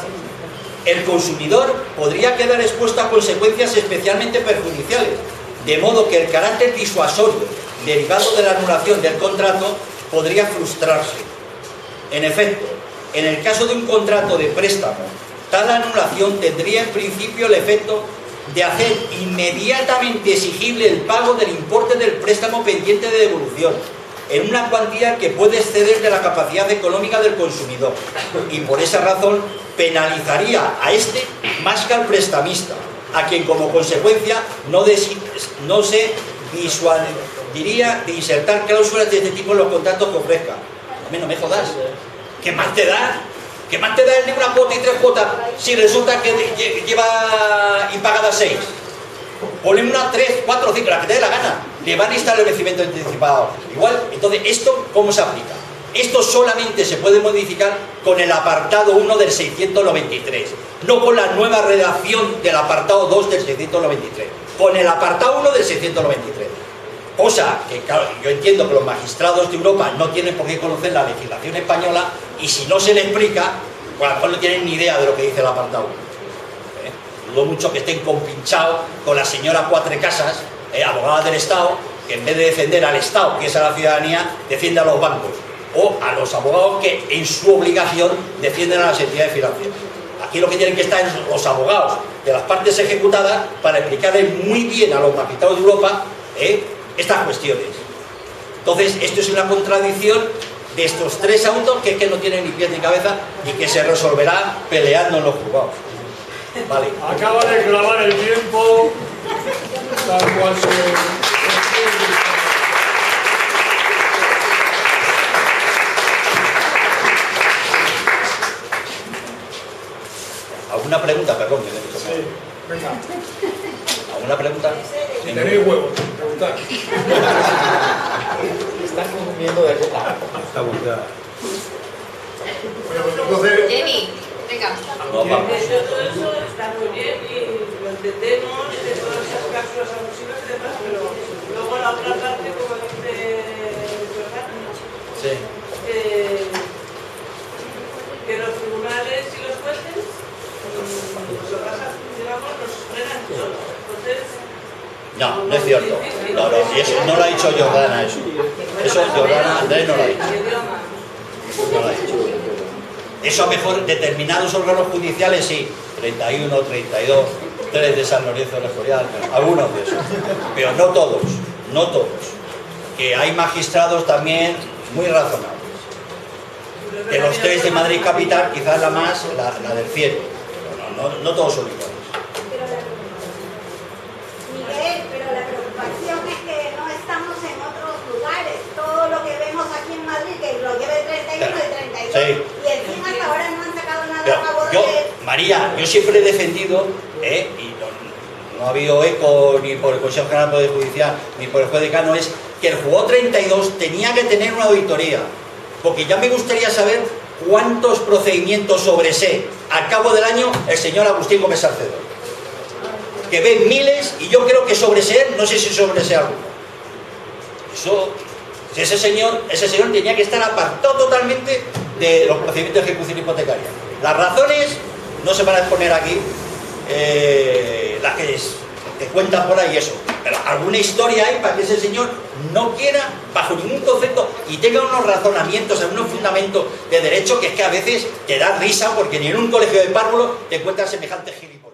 el consumidor podría quedar expuesto a consecuencias especialmente perjudiciales, de modo que el carácter disuasorio derivado de la anulación del contrato podría frustrarse. En efecto, en el caso de un contrato de préstamo, tal anulación tendría en principio el efecto de hacer inmediatamente exigible el pago del importe del préstamo pendiente de devolución, en una cuantía que puede exceder de la capacidad económica del consumidor, y por esa razón penalizaría a este más que al prestamista, a quien como consecuencia no se disuadiría de insertar cláusulas de este tipo en los contratos que ofrezca. No me jodas, ¿qué más te da? ¿Qué más te da el de una cuota y 3 cuotas si resulta que lleva impagadas 6? Ponen una, 3, 4, 5, la que te dé la gana. Le van a instar el vencimiento anticipado. Igual, entonces, ¿esto cómo se aplica? Esto solamente se puede modificar con el apartado 1 del 693, no con la nueva redacción del apartado 2 del 693, con el apartado 1 del 693. Cosa que, claro, yo entiendo que los magistrados de Europa no tienen por qué conocer la legislación española, y si no se le explica, pues a lo mejor no tienen ni idea de lo que dice el apartado 1. Dudo mucho que estén compinchados con la señora Cuatro Casas, abogada del Estado, que en vez de defender al Estado, que es a la ciudadanía, defiende a los bancos, o a los abogados que en su obligación defienden a las entidades financieras. Aquí lo que tienen que estar es los abogados de las partes ejecutadas para explicarle muy bien a los magistrados de Europa estas cuestiones. Entonces, esto es una contradicción de estos 3 autos que es que no tienen ni pies ni cabeza y que se resolverá peleando en los juzgados. Vale. Acaba de clavar el tiempo, tal cual se... ¿Alguna pregunta? Perdón, que le he dicho. Sí, venga. ¿Alguna pregunta? Si tenéis huevos, preguntad. Están consumiendo de verdad. Bueno, pues entonces... Jenny, venga. No, vamos. Todo eso está muy bien y lo entendemos de todas esas cláusulas abusivas y demás, pero luego la otra parte, como dice Giordana, Sí. que los tribunales y los jueces digamos, nos frenan todo. Entonces, No, no es cierto. No, y eso no lo ha dicho Giordana, eso. Eso Giordana, Andrés no lo ha dicho. No lo ha dicho. Eso a mejor determinados órganos judiciales sí, 31, 32, 3 de San Lorenzo del Escorial, algunos de esos, pero no todos, no todos. Que hay magistrados también muy razonables. De los 3 de Madrid Capital, quizás la más, la del cielo. No todos son iguales. Miguel, pero la preocupación es que no estamos en otros lugares. Todo lo que vemos aquí en Madrid, que lo lleve 31 y 32, Sí. y encima hasta ahora no han sacado nada Pero a favor yo, de... María, yo siempre he defendido, y no ha habido eco ni por el Consejo General del Poder Judicial ni por el juez decano, es que el juzgado 32 tenía que tener una auditoría, porque ya me gustaría saber cuántos procedimientos sobresee al cabo del año el señor Agustín Gómez Salcedo, que ve miles, y yo creo que sobreseer, no sé si sobresee alguno. Eso, ese señor tenía que estar apartado totalmente de los procedimientos de ejecución hipotecaria. Las razones no se van a exponer aquí, las que te cuentan por ahí eso. Pero alguna historia hay para que ese señor no quiera, bajo ningún concepto, y tenga unos razonamientos, unos fundamentos de derecho que es que a veces te da risa porque ni en un colegio de párvulos te encuentras semejante gilipollas.